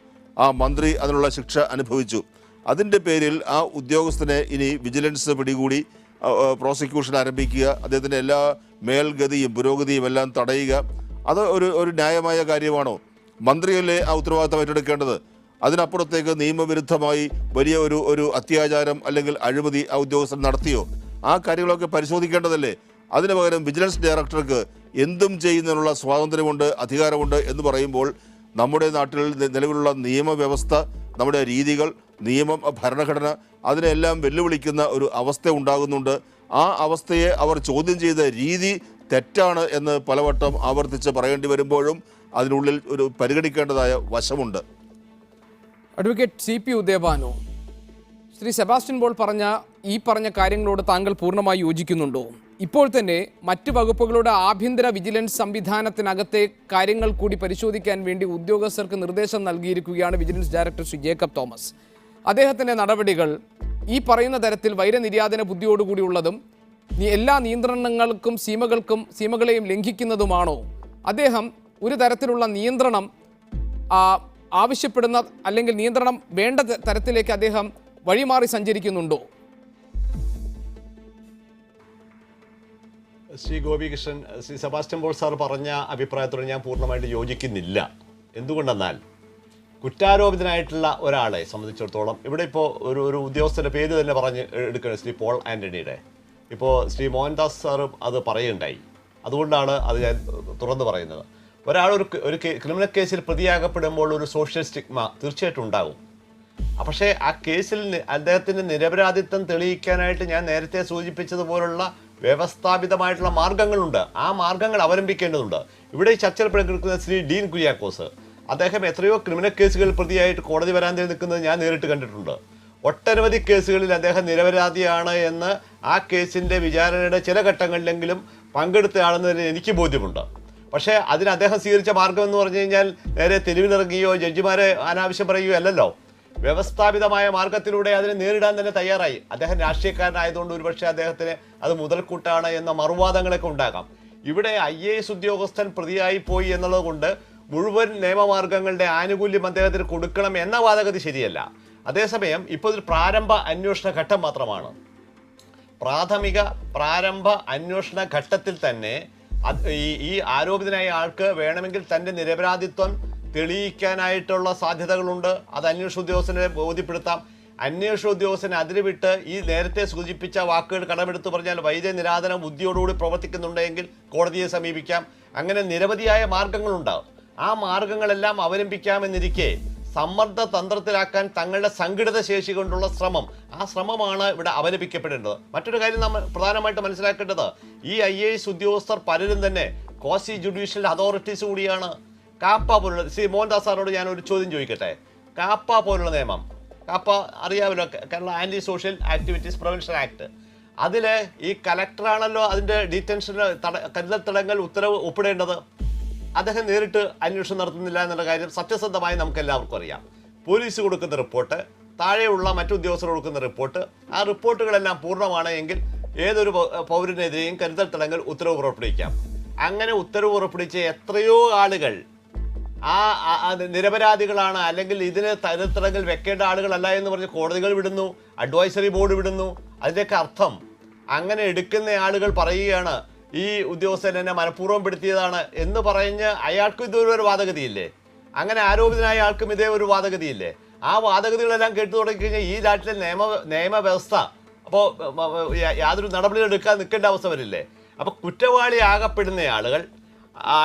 ആ മന്ത്രി അതിനുള്ള ശിക്ഷ അനുഭവിച്ചു. അതിൻ്റെ പേരിൽ ആ ഉദ്യോഗസ്ഥനെ ഇനി വിജിലൻസ് പിടികൂടി പ്രോസിക്യൂഷൻ ആരംഭിക്കുക, അദ്ദേഹത്തിൻ്റെ എല്ലാ മേൽഗതിയും പുരോഗതിയും എല്ലാം തടയുക, അത് ഒരു ന്യായമായ കാര്യമാണോ? മന്ത്രിയല്ലേ ആ ഉത്തരവാദിത്തം ഏറ്റെടുക്കേണ്ടത്? അതിനപ്പുറത്തേക്ക് നിയമവിരുദ്ധമായി വലിയ ഒരു അത്യാചാരം അല്ലെങ്കിൽ അഴിമതി ആ ഉദ്യോഗസ്ഥൻ നടത്തിയോ? ആ കാര്യങ്ങളൊക്കെ പരിശോധിക്കേണ്ടതല്ലേ? അതിന് പകരം വിജിലൻസ് ഡയറക്ടർക്ക് എന്തും ചെയ്യുന്നതിനുള്ള സ്വാതന്ത്ര്യമുണ്ട്, അധികാരമുണ്ട് എന്ന് പറയുമ്പോൾ നമ്മുടെ നാട്ടിൽ നിലവിലുള്ള നിയമവ്യവസ്ഥ, നമ്മുടെ രീതികൾ, നിയമം, ഭരണഘടന അതിനെല്ലാം വെല്ലുവിളിക്കുന്ന ഒരു അവസ്ഥ ഉണ്ടാകുന്നുണ്ട്. ആ അവസ്ഥയെ അവർ ചോദ്യം ചെയ്ത രീതി തെറ്റാണ് എന്ന് പലവട്ടം ആവർത്തിച്ച് പറയേണ്ടി വരുമ്പോഴും അതിനുള്ളിൽ ഒരു പരിഗണിക്കേണ്ടതായ വശമുണ്ട്. Advocate CP Udayabhanu, Shri Sebastian Paul പറഞ്ഞ കാര്യങ്ങളോട് താങ്കൾ പൂർണ്ണമായി യോജിക്കുന്നുണ്ടോ? ഇപ്പോൾ തന്നെ മറ്റ് വകുപ്പുകളുടെ ആഭ്യന്തര വിജിലൻസ് സംവിധാനത്തിനകത്തെ കാര്യങ്ങൾ കൂടി പരിശോധിക്കാൻ വേണ്ടി ഉദ്യോഗസ്ഥർക്ക് നിർദ്ദേശം നൽകിയിരിക്കുകയാണ് vigilance director Shri Jacob Thomas. അദ്ദേഹത്തിൻ്റെ നടപടികൾ ഈ പറയുന്ന തരത്തിൽ വൈരനിര്യാതന ബുദ്ധിയോടുകൂടിയുള്ളതും എല്ലാ നിയന്ത്രണങ്ങൾക്കും സീമകളെയും ലംഘിക്കുന്നതുമാണോ? അദ്ദേഹം ഒരു തരത്തിലുള്ള നിയന്ത്രണം ആവശ്യപ്പെടുന്ന അല്ലെങ്കിൽ നിയന്ത്രണം വേണ്ട തരത്തിലേക്ക് അദ്ദേഹം വഴിമാറി സഞ്ചരിക്കുന്നുണ്ടോ? Shri Gopikrishnan, Shri Sebastian Paul sir പറഞ്ഞ അഭിപ്രായത്തോട് ഞാൻ പൂർണ്ണമായിട്ട് യോജിക്കുന്നില്ല. എന്തുകൊണ്ടെന്നാൽ കുറ്റാരോപിതനായിട്ടുള്ള ഒരാളെ സംബന്ധിച്ചിടത്തോളം ഇവിടെ ഇപ്പോൾ ഒരു ഉദ്യോഗസ്ഥൻ്റെ പേര് തന്നെ പറഞ്ഞ് എടുക്കുന്നത് ശ്രീ പോൾ ആൻ്റണിയുടെ. ഇപ്പോൾ ശ്രീ മോഹൻദാസ് സാറ് അത് പറയുകയുണ്ടായി. അതുകൊണ്ടാണ് അത് ഞാൻ തുറന്നു പറയുന്നത്. ഒരാൾ ഒരു ക്രിമിനൽ കേസിൽ പ്രതിയാകപ്പെടുമ്പോൾ ഒരു സോഷ്യൽ സ്റ്റിഗ്മ തീർച്ചയായിട്ടും ഉണ്ടാകും. പക്ഷേ ആ കേസിൽ അദ്ദേഹത്തിൻ്റെ നിരപരാധിത്വം തെളിയിക്കാനായിട്ട് ഞാൻ നേരത്തെ സൂചിപ്പിച്ചതുപോലുള്ള വ്യവസ്ഥാപിതമായിട്ടുള്ള മാർഗങ്ങളുണ്ട്. ആ മാർഗങ്ങൾ അവലംബിക്കേണ്ടതുണ്ട്. ഇവിടെ ഈ ചർച്ചയിൽ പങ്കെടുക്കുന്ന ശ്രീ ഡീൻ കുര്യാക്കോസ്, അദ്ദേഹം എത്രയോ ക്രിമിനൽ കേസുകൾ പ്രതിയായിട്ട് കോടതി വരാന്തയിൽ നിൽക്കുന്നത് ഞാൻ നേരിട്ട് കണ്ടിട്ടുണ്ട്. ഒട്ടനവധി കേസുകളിൽ അദ്ദേഹം നിരപരാധിയാണ് എന്ന് ആ കേസിൻ്റെ വിചാരണയുടെ ചില ഘട്ടങ്ങളിലെങ്കിലും പങ്കെടുത്തയാണെന്നതിന് എനിക്ക് ബോധ്യമുണ്ട്. പക്ഷേ അതിന് അദ്ദേഹം സ്വീകരിച്ച മാർഗം എന്ന് പറഞ്ഞു കഴിഞ്ഞാൽ നേരെ തെരുവിലിറങ്ങിയോ ജഡ്ജിമാരെ അനാവശ്യം പറയുകയോ അല്ലല്ലോ. വ്യവസ്ഥാപിതമായ മാർഗത്തിലൂടെ അതിനെ നേരിടാൻ തന്നെ തയ്യാറായി. അദ്ദേഹം രാഷ്ട്രീയക്കാരനായതുകൊണ്ട് ഒരുപക്ഷെ അദ്ദേഹത്തിന് അത് മുതൽക്കൂട്ടാണ് എന്ന മറുവാദങ്ങളൊക്കെ ഉണ്ടാകാം. ഇവിടെ IAS ഉദ്യോഗസ്ഥൻ പ്രതിയായി പോയി എന്നുള്ളത് കൊണ്ട് മുഴുവൻ നിയമമാർഗങ്ങളുടെ ആനുകൂല്യം അദ്ദേഹത്തിന് കൊടുക്കണം എന്ന വാദഗതി ശരിയല്ല. അതേസമയം ഇപ്പോൾ ഒരു പ്രാരംഭ അന്വേഷണ ഘട്ടം മാത്രമാണ്. പ്രാരംഭ അന്വേഷണ ഘട്ടത്തിൽ തന്നെ ഈ ആരോപിതനായ ആൾക്ക് വേണമെങ്കിൽ തൻ്റെ നിരപരാധിത്വം തെളിയിക്കാനായിട്ടുള്ള സാധ്യതകളുണ്ട്. അത് അന്വേഷണ ഉദ്യോഗസ്ഥനെ ബോധ്യപ്പെടുത്താം. അന്വേഷണ ഉദ്യോഗസ്ഥനെ അതിരുവിട്ട് ഈ നേരത്തെ സൂചിപ്പിച്ച വാക്കുകൾ കടമെടുത്ത് പറഞ്ഞാൽ വൈദ്യനിരാധന ബുദ്ധിയോടുകൂടി പ്രവർത്തിക്കുന്നുണ്ടെങ്കിൽ കോടതിയെ സമീപിക്കാം. അങ്ങനെ നിരവധിയായ മാർഗങ്ങളുണ്ടാകും. ആ മാർഗങ്ങളെല്ലാം അവലംബിക്കാമെന്നിരിക്കെ സമ്മർദ്ദ തന്ത്രത്തിലാക്കാൻ തങ്ങളുടെ സംഘടിത ശേഷി കൊണ്ടുള്ള ശ്രമം, ആ ശ്രമമാണ് ഇവിടെ അപലപിക്കപ്പെടേണ്ടത്. മറ്റൊരു കാര്യം നമ്മൾ പ്രധാനമായിട്ട് മനസ്സിലാക്കേണ്ടത്, ഈ IAS ഉദ്യോഗസ്ഥർ പലരും തന്നെ ക്വാസി ജുഡീഷ്യൽ അതോറിറ്റീസ് കൂടിയാണ്. കാപ്പ പോലുള്ള, ശ്രീ മോഹൻദാസ് സാറോട് ഞാൻ ഒരു ചോദ്യം ചോദിക്കട്ടെ. കാപ്പ പോലുള്ള നിയമം, കാപ്പ അറിയാമല്ലോ, Kerala anti social activities prevention act, അതിൽ ഈ കലക്ടറാണല്ലോ അതിൻ്റെ ഡീറ്റൻഷന് കരുതൽ തടങ്കൽ ഉത്തരവ് ഒപ്പിടേണ്ടത്. അദ്ദേഹം നേരിട്ട് അന്വേഷണം നടത്തുന്നില്ല എന്നുള്ള കാര്യം സത്യസന്ധമായി നമുക്ക് എല്ലാവർക്കും അറിയാം. പോലീസ് കൊടുക്കുന്ന റിപ്പോർട്ട്, താഴെയുള്ള മറ്റു ഉദ്യോഗസ്ഥർ കൊടുക്കുന്ന റിപ്പോർട്ട്, ആ റിപ്പോർട്ടുകളെല്ലാം പൂർണ്ണമാണ് എങ്കിൽ ഏതൊരു പൗരനെതിരെയും കരുതൽ തടങ്കൽ ഉത്തരവ് പുറപ്പെടുവിക്കാം. അങ്ങനെ ഉത്തരവ് പുറപ്പെടുവിച്ച എത്രയോ ആളുകൾ നിരപരാധികളാണ്, അല്ലെങ്കിൽ ഇതിന് കരുതൽ തടങ്കൽ വെക്കേണ്ട ആളുകളല്ല എന്ന് പറഞ്ഞ് കോടതികൾ വിടുന്നു, അഡ്വൈസറി ബോർഡ് വിടുന്നു. അതിൻ്റെയൊക്കെ അർത്ഥം അങ്ങനെ എടുക്കുന്ന ആളുകൾ പറയുകയാണ് ഈ ഉദ്യോഗസ്ഥൻ എന്നെ മനഃപൂർവ്വം പെടുത്തിയതാണ് എന്ന് പറഞ്ഞ് അയാൾക്കും ഇതൊരു വാദഗതിയില്ലേ? അങ്ങനെ ആരോപിതനായ ആൾക്കും ഇതേ ഒരു വാദഗതിയില്ലേ? ആ വാദഗതികളെല്ലാം കേട്ടു തുടങ്ങിക്കഴിഞ്ഞാൽ ഈ നാട്ടിലെ നിയമവ്യവസ്ഥ അപ്പോൾ യാതൊരു നടപടികൾ എടുക്കാൻ നിൽക്കേണ്ട അവസ്ഥ വരില്ലേ? അപ്പോൾ കുറ്റവാളിയാകപ്പെടുന്ന ആളുകൾ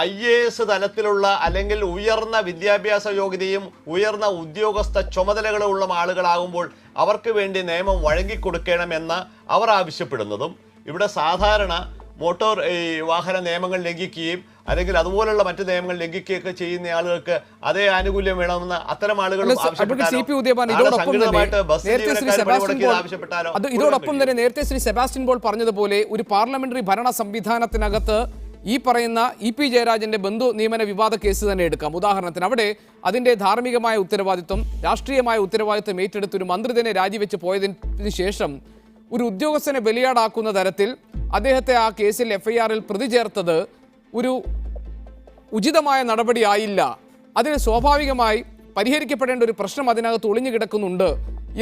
IAS തലത്തിലുള്ള അല്ലെങ്കിൽ ഉയർന്ന വിദ്യാഭ്യാസ യോഗ്യതയും ഉയർന്ന ഉദ്യോഗസ്ഥ ചുമതലകളും ഉള്ള ആളുകളാകുമ്പോൾ അവർക്ക് വേണ്ടി നിയമം വഴങ്ങിക്കൊടുക്കണമെന്ന് അവർ ആവശ്യപ്പെടുന്നതും, ഇവിടെ സാധാരണ മോട്ടോർ വാഹന നിയമങ്ങൾ ലംഘിക്കുകയും അല്ലെങ്കിൽ അതുപോലുള്ള മറ്റു നിയമങ്ങൾ ലംഘിക്കുകയൊക്കെ ചെയ്യുന്ന ആളുകൾക്ക് അതേ ആനുകൂല്യം വേണമെന്ന് അത്തരം ആളുകൾ ഇതോടൊപ്പം തന്നെ നേരത്തെ ശ്രീ സെബാസ്റ്റ്യൻ പോൾ പറഞ്ഞതുപോലെ ഒരു പാർലമെന്ററി ഭരണ സംവിധാനത്തിനകത്ത് ഈ പറയുന്ന EP ജയരാജന്റെ ബന്ധു നിയമന വിവാദ കേസ് തന്നെ എടുക്കാം. ഉദാഹരണത്തിന് അവിടെ അതിൻ്റെ ധാർമ്മികമായ ഉത്തരവാദിത്വം, രാഷ്ട്രീയമായ ഉത്തരവാദിത്വം ഏറ്റെടുത്ത് ഒരു മന്ത്രി തന്നെ രാജിവെച്ച് പോയതിന് ശേഷം ഒരു ഉദ്യോഗസ്ഥനെ ബലിയാടാക്കുന്ന തരത്തിൽ അദ്ദേഹത്തെ ആ കേസിൽ FIR-ൽ പ്രതി ചേർത്തത് ഒരു ഉചിതമായ നടപടിയായില്ല. അതിന് സ്വാഭാവികമായി പരിഹരിക്കപ്പെടേണ്ട ഒരു പ്രശ്നം അതിനകത്ത് ഒളിഞ്ഞു കിടക്കുന്നുണ്ട്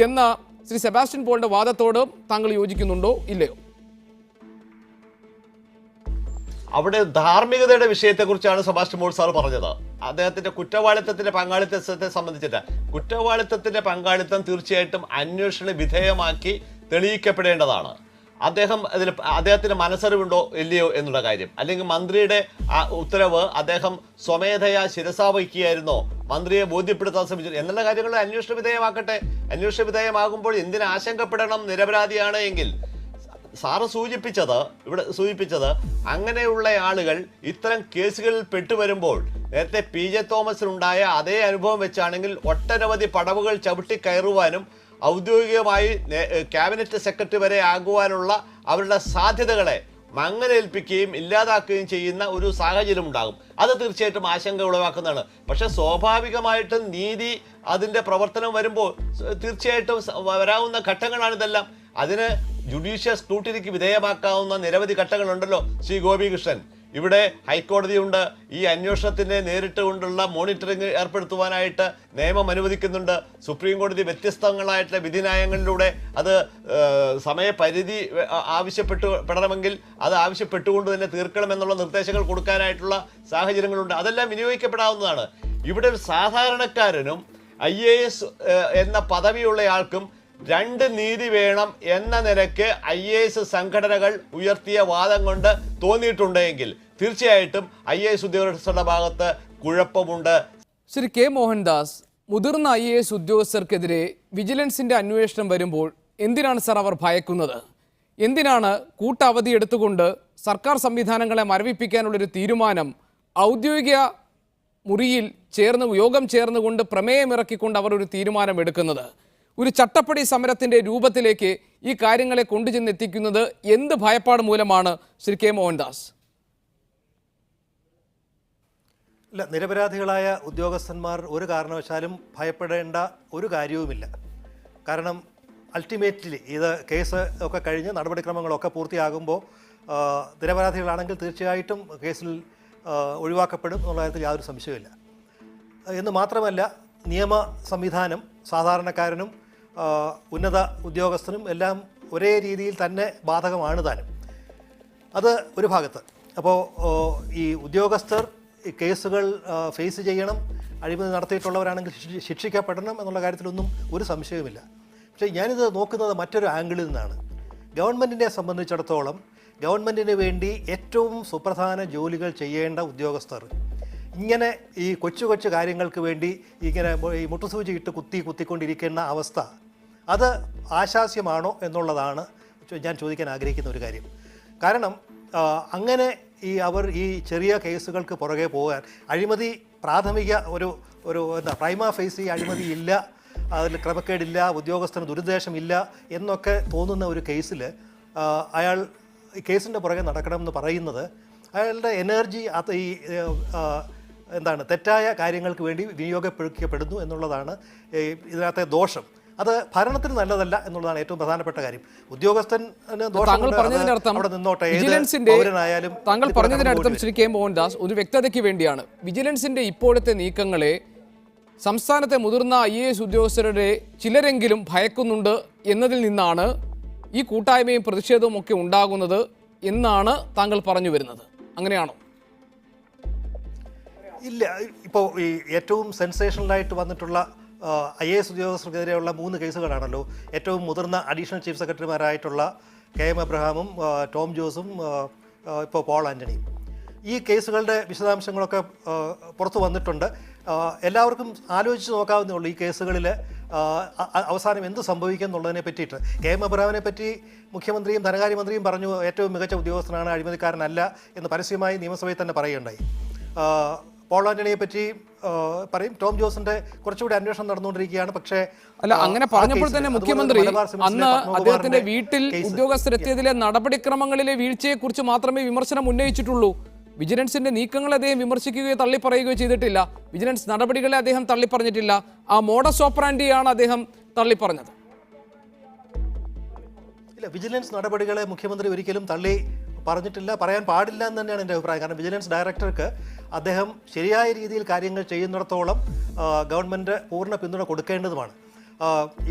എന്ന ശ്രീ സെബാസ്റ്റ്യൻ പോളിന്റെ വാദത്തോട് താങ്കൾ യോജിക്കുന്നുണ്ടോ ഇല്ലയോ? അവിടെ ധാർമ്മികതയുടെ വിഷയത്തെക്കുറിച്ചാണ് സെബാസ്റ്റ്യൻ പോൾ സാർ പറഞ്ഞത്. അദ്ദേഹത്തിന്റെ കുറ്റവാളിത്തത്തിന്റെ പങ്കാളിത്തത്തെ സംബന്ധിച്ചിട്ട് കുറ്റവാളിത്തത്തിന്റെ പങ്കാളിത്തം തീർച്ചയായിട്ടും അന്വേഷണ വിധേയമാക്കി തെളിയിക്കപ്പെടേണ്ടതാണ്. അദ്ദേഹത്തിന് മനസ്സറിവുണ്ടോ ഇല്ലയോ എന്നുള്ള കാര്യം, അല്ലെങ്കിൽ മന്ത്രിയുടെ ഉത്തരവ് അദ്ദേഹം സ്വമേധയാ ശിരസാ വയ്ക്കുകയായിരുന്നോ, മന്ത്രിയെ ബോധ്യപ്പെടുത്താൻ ശ്രമിച്ചു എന്നുള്ള കാര്യങ്ങൾ അന്വേഷണ വിധേയമാക്കട്ടെ. അന്വേഷണ വിധേയമാകുമ്പോൾ എന്തിന് ആശങ്കപ്പെടണം? നിരപരാധിയാണ് എങ്കിൽ. സാറ് സൂചിപ്പിച്ചത് അങ്ങനെയുള്ള ആളുകൾ ഇത്തരം കേസുകളിൽ പെട്ടുവരുമ്പോൾ നേരത്തെ PJ തോമസിനുണ്ടായ അതേ അനുഭവം വെച്ചാണെങ്കിൽ ഒട്ടനവധി പടവുകൾ ചവിട്ടി കയറുവാനും ഔദ്യോഗികമായി ക്യാബിനറ്റ് സെക്രട്ടറി വരെ ആകുവാനുള്ള അവരുടെ സാധ്യതകളെ മങ്ങലേൽപ്പിക്കുകയും ഇല്ലാതാക്കുകയും ചെയ്യുന്ന ഒരു സാഹചര്യം ഉണ്ടാകും. അത് തീർച്ചയായിട്ടും ആശങ്ക ഉളവാക്കുന്നതാണ്. പക്ഷെ സ്വാഭാവികമായിട്ടും നീതി അതിൻ്റെ പ്രവർത്തനം വരുമ്പോൾ തീർച്ചയായിട്ടും വരാവുന്ന ഘട്ടങ്ങളാണിതെല്ലാം. അതിന് ജുഡീഷ്യൽ സ്ക്രൂട്ടിനിക്ക് വിധേയമാക്കാവുന്ന നിരവധി ഘട്ടങ്ങളുണ്ടല്ലോ. ശ്രീ ഗോപികൃഷ്ണൻ, ഇവിടെ ഹൈക്കോടതിയുണ്ട്. ഈ അന്വേഷണത്തിനെ നേരിട്ട് കൊണ്ടുള്ള മോണിറ്ററിംഗ് ഏർപ്പെടുത്തുവാനായിട്ട് നിയമം അനുവദിക്കുന്നുണ്ട്. സുപ്രീം കോടതി വ്യത്യസ്തങ്ങളായിട്ടുള്ള വിധിന്യായങ്ങളിലൂടെ അത് സമയപരിധി ആവശ്യപ്പെടണമെങ്കിൽ അത് ആവശ്യപ്പെട്ടുകൊണ്ട് തന്നെ തീർക്കണമെന്നുള്ള നിർദ്ദേശങ്ങൾ കൊടുക്കാനായിട്ടുള്ള സാഹചര്യങ്ങളുണ്ട്. അതെല്ലാം വിനിയോഗിക്കപ്പെടാവുന്നതാണ്. ഇവിടെ ഒരു സാധാരണക്കാരനും IAS എന്ന പദവിയുള്ളയാൾക്കും രണ്ട് നീതി വേണം എന്ന നിലയ്ക്ക് IAS സംഘടനകൾ ഉയർത്തിയ വാദം കൊണ്ട് തോന്നിയിട്ടുണ്ടെങ്കിൽ തീർച്ചയായിട്ടും IAS ഉദ്യോഗസ്ഥരുടെ ഭാഗത്ത് കുഴപ്പമുണ്ട്. ശ്രീ K. മോഹൻദാസ്, മുതിർന്ന IAS ഉദ്യോഗസ്ഥർക്കെതിരെ വിജിലൻസിന്റെ അന്വേഷണം വരുമ്പോൾ എന്തിനാണ് സാർ അവർ ഭയക്കുന്നത്? എന്തിനാണ് കൂട്ടവധി എടുത്തുകൊണ്ട് സർക്കാർ സംവിധാനങ്ങളെ മരവിപ്പിക്കാനുള്ളൊരു തീരുമാനം ഔദ്യോഗിക മുറിയിൽ യോഗം ചേർന്നുകൊണ്ട് പ്രമേയമിറക്കിക്കൊണ്ട് അവർ ഒരു തീരുമാനം എടുക്കുന്നത്? ഒരു ചട്ടപ്പടി സമരത്തിന്റെ രൂപത്തിലേക്ക് ഈ കാര്യങ്ങളെ കൊണ്ടുചെന്നെത്തിക്കുന്നത് എന്ത് ഭയപ്പാട് മൂലമാണ് ശ്രീ K. മോഹൻദാസ്? ഇല്ല, നിരപരാധികളായ ഉദ്യോഗസ്ഥന്മാർ ഒരു കാരണവശാലും ഭയപ്പെടേണ്ട ഒരു കാര്യവുമില്ല. കാരണം അൾട്ടിമേറ്റ്ലി ഇത് കേസ് ഒക്കെ കഴിഞ്ഞ് നടപടിക്രമങ്ങളൊക്കെ പൂർത്തിയാകുമ്പോൾ നിരപരാധികളാണെങ്കിൽ തീർച്ചയായിട്ടും കേസിൽ ഒഴിവാക്കപ്പെടും എന്നുള്ള കാര്യത്തിൽ യാതൊരു സംശയമില്ല. എന്ന് മാത്രമല്ല, നിയമ സംവിധാനം സാധാരണക്കാരനും ഉന്നത ഉദ്യോഗസ്ഥനും എല്ലാം ഒരേ രീതിയിൽ തന്നെ ബാധകമാണ് താനും. അത് ഒരു ഭാഗത്ത്. അപ്പോൾ ഈ ഉദ്യോഗസ്ഥർ ഈ കേസുകൾ ഫേസ് ചെയ്യണം, അഴിമതി നടത്തിയിട്ടുള്ളവരാണെങ്കിൽ ശിക്ഷിക്കപ്പെടണം എന്നുള്ള കാര്യത്തിലൊന്നും ഒരു സംശയവുമില്ല. പക്ഷേ ഞാനിത് നോക്കുന്നത് മറ്റൊരു ആംഗിളിൽ നിന്നാണ്. ഗവൺമെൻറ്റിനെ സംബന്ധിച്ചിടത്തോളം ഗവൺമെൻറ്റിന് വേണ്ടി ഏറ്റവും സുപ്രധാന ജോലികൾ ചെയ്യേണ്ട ഉദ്യോഗസ്ഥർ ഇങ്ങനെ ഈ കൊച്ചു കൊച്ചു കാര്യങ്ങൾക്ക് വേണ്ടി ഇങ്ങനെ ഈ മുട്ടുസൂചി ഇട്ട് കുത്തിക്കൊണ്ടിരിക്കുന്ന അവസ്ഥ അത് ആശാസ്യമാണോ എന്നുള്ളതാണ് ഞാൻ ചോദിക്കാൻ ആഗ്രഹിക്കുന്ന ഒരു കാര്യം. കാരണം അങ്ങനെ അവർ ഈ ചെറിയ കേസുകൾക്ക് പുറകെ പോകാൻ അഴിമതി പ്രാഥമിക ഒരു പ്രൈമാ ഫേസി അഴിമതി ഇല്ല, അതിൽ ക്രമക്കേടില്ല, ഉദ്യോഗസ്ഥന് ദുരുദ്ദേശമില്ല എന്നൊക്കെ തോന്നുന്ന ഒരു കേസിൽ അയാൾ കേസിൻ്റെ പുറകെ നടക്കണമെന്ന് പറയുന്നത് അയാളുടെ എനർജി അത് ഈ തെറ്റായ കാര്യങ്ങൾക്ക് വേണ്ടി വിനിയോഗപ്പെടുത്തപ്പെടുന്നു എന്നുള്ളതാണ് ഇതിനകത്തെ ദോഷം. അത് ഭരണത്തിന് നല്ലതല്ല എന്നുള്ളതാണ് ഏറ്റവും പ്രധാനപ്പെട്ട കാര്യം. ഉദ്യോഗസ്ഥന് താങ്കൾ പറഞ്ഞതിനർത്ഥം ശ്രീ കെ മോഹൻദാസ് ഒരു വ്യക്തതയ്ക്ക് വേണ്ടിയാണ്. വിജിലൻസിന്റെ ഇപ്പോഴത്തെ നീക്കങ്ങളെ സംസ്ഥാനത്തെ മുതിർന്ന IAS ഉദ്യോഗസ്ഥരുടെ ചിലരെങ്കിലും ഭയക്കുന്നുണ്ട് എന്നതിൽ നിന്നാണ് ഈ കൂട്ടായ്മയും പ്രതിഷേധവും ഒക്കെ ഉണ്ടാകുന്നത് എന്നാണ് താങ്കൾ പറഞ്ഞു വരുന്നത്. അങ്ങനെയാണോ? ഇല്ല, ഇപ്പോൾ ഈ ഏറ്റവും സെൻസേഷണലായിട്ട് വന്നിട്ടുള്ള IAS ഉദ്യോഗസ്ഥർക്കെതിരെയുള്ള 3 കേസുകളാണല്ലോ. ഏറ്റവും മുതിർന്ന അഡീഷണൽ ചീഫ് സെക്രട്ടറിമാരായിട്ടുള്ള KM എബ്രഹാമും ടോം ജോസും ഇപ്പോൾ പോൾ ആൻ്റണിയും. ഈ കേസുകളുടെ വിശദാംശങ്ങളൊക്കെ പുറത്തു വന്നിട്ടുണ്ട്. എല്ലാവർക്കും ആലോചിച്ച് നോക്കാവുന്നേ ഉള്ളൂ ഈ കേസുകളിൽ അവസാനം എന്ത് സംഭവിക്കും എന്നുള്ളതിനെ പറ്റിയിട്ട്. KM എബ്രഹാമിനെ പറ്റി മുഖ്യമന്ത്രിയും ധനകാര്യമന്ത്രിയും പറഞ്ഞു ഏറ്റവും മികച്ച ഉദ്യോഗസ്ഥനാണ്, അഴിമതിക്കാരനല്ല എന്ന് പരസ്യമായി നിയമസഭയിൽ തന്നെ പറയുകയുണ്ടായി. പോൾ ആൻ്റണിയെ പറ്റി പറയും. ടോം ജോസിന്റെ കുറച്ചുകൂടി അന്വേഷണം നടന്നുകൊണ്ടിരിക്കുകയാണ്. പക്ഷേ അല്ല, അങ്ങനെ പറഞ്ഞപ്പോൾ തന്നെ മുഖ്യമന്ത്രി അന്ന് അദ്ദേഹത്തിന്റെ വീട്ടിൽ ഉദ്യോഗസ്ഥരെത്തിയതിലെ നടപടിക്രമങ്ങളിലെ വീഴ്ചയെക്കുറിച്ച് മാത്രമേ വിമർശനം ഉന്നയിച്ചിട്ടുള്ളൂ. വിജിലൻസിന്റെ നീക്കങ്ങളെ അദ്ദേഹം വിമർശിക്കുകയോ തള്ളിപ്പറയുകയോ ചെയ്തിട്ടില്ല. വിജിലൻസ് നടപടികളെ അദ്ദേഹം തള്ളിപ്പറഞ്ഞിട്ടില്ല. ആ മോഡസ് ഓപ്പറാൻഡിയാണ് അദ്ദേഹം തള്ളിപ്പറഞ്ഞത്. ഇല്ല, വിജിലൻസ് നടപടികളെ മുഖ്യമന്ത്രി ഒരിക്കലും തള്ളി പറഞ്ഞിട്ടില്ല, പറയാൻ പാടില്ല എന്ന് തന്നെയാണ് എൻ്റെ അഭിപ്രായം. കാരണം വിജിലൻസ് ഡയറക്ടർക്ക് അദ്ദേഹം ശരിയായ രീതിയിൽ കാര്യങ്ങൾ ചെയ്യുന്നിടത്തോളം ഗവൺമെൻറ് പൂർണ്ണ പിന്തുണ കൊടുക്കേണ്ടതുമാണ്.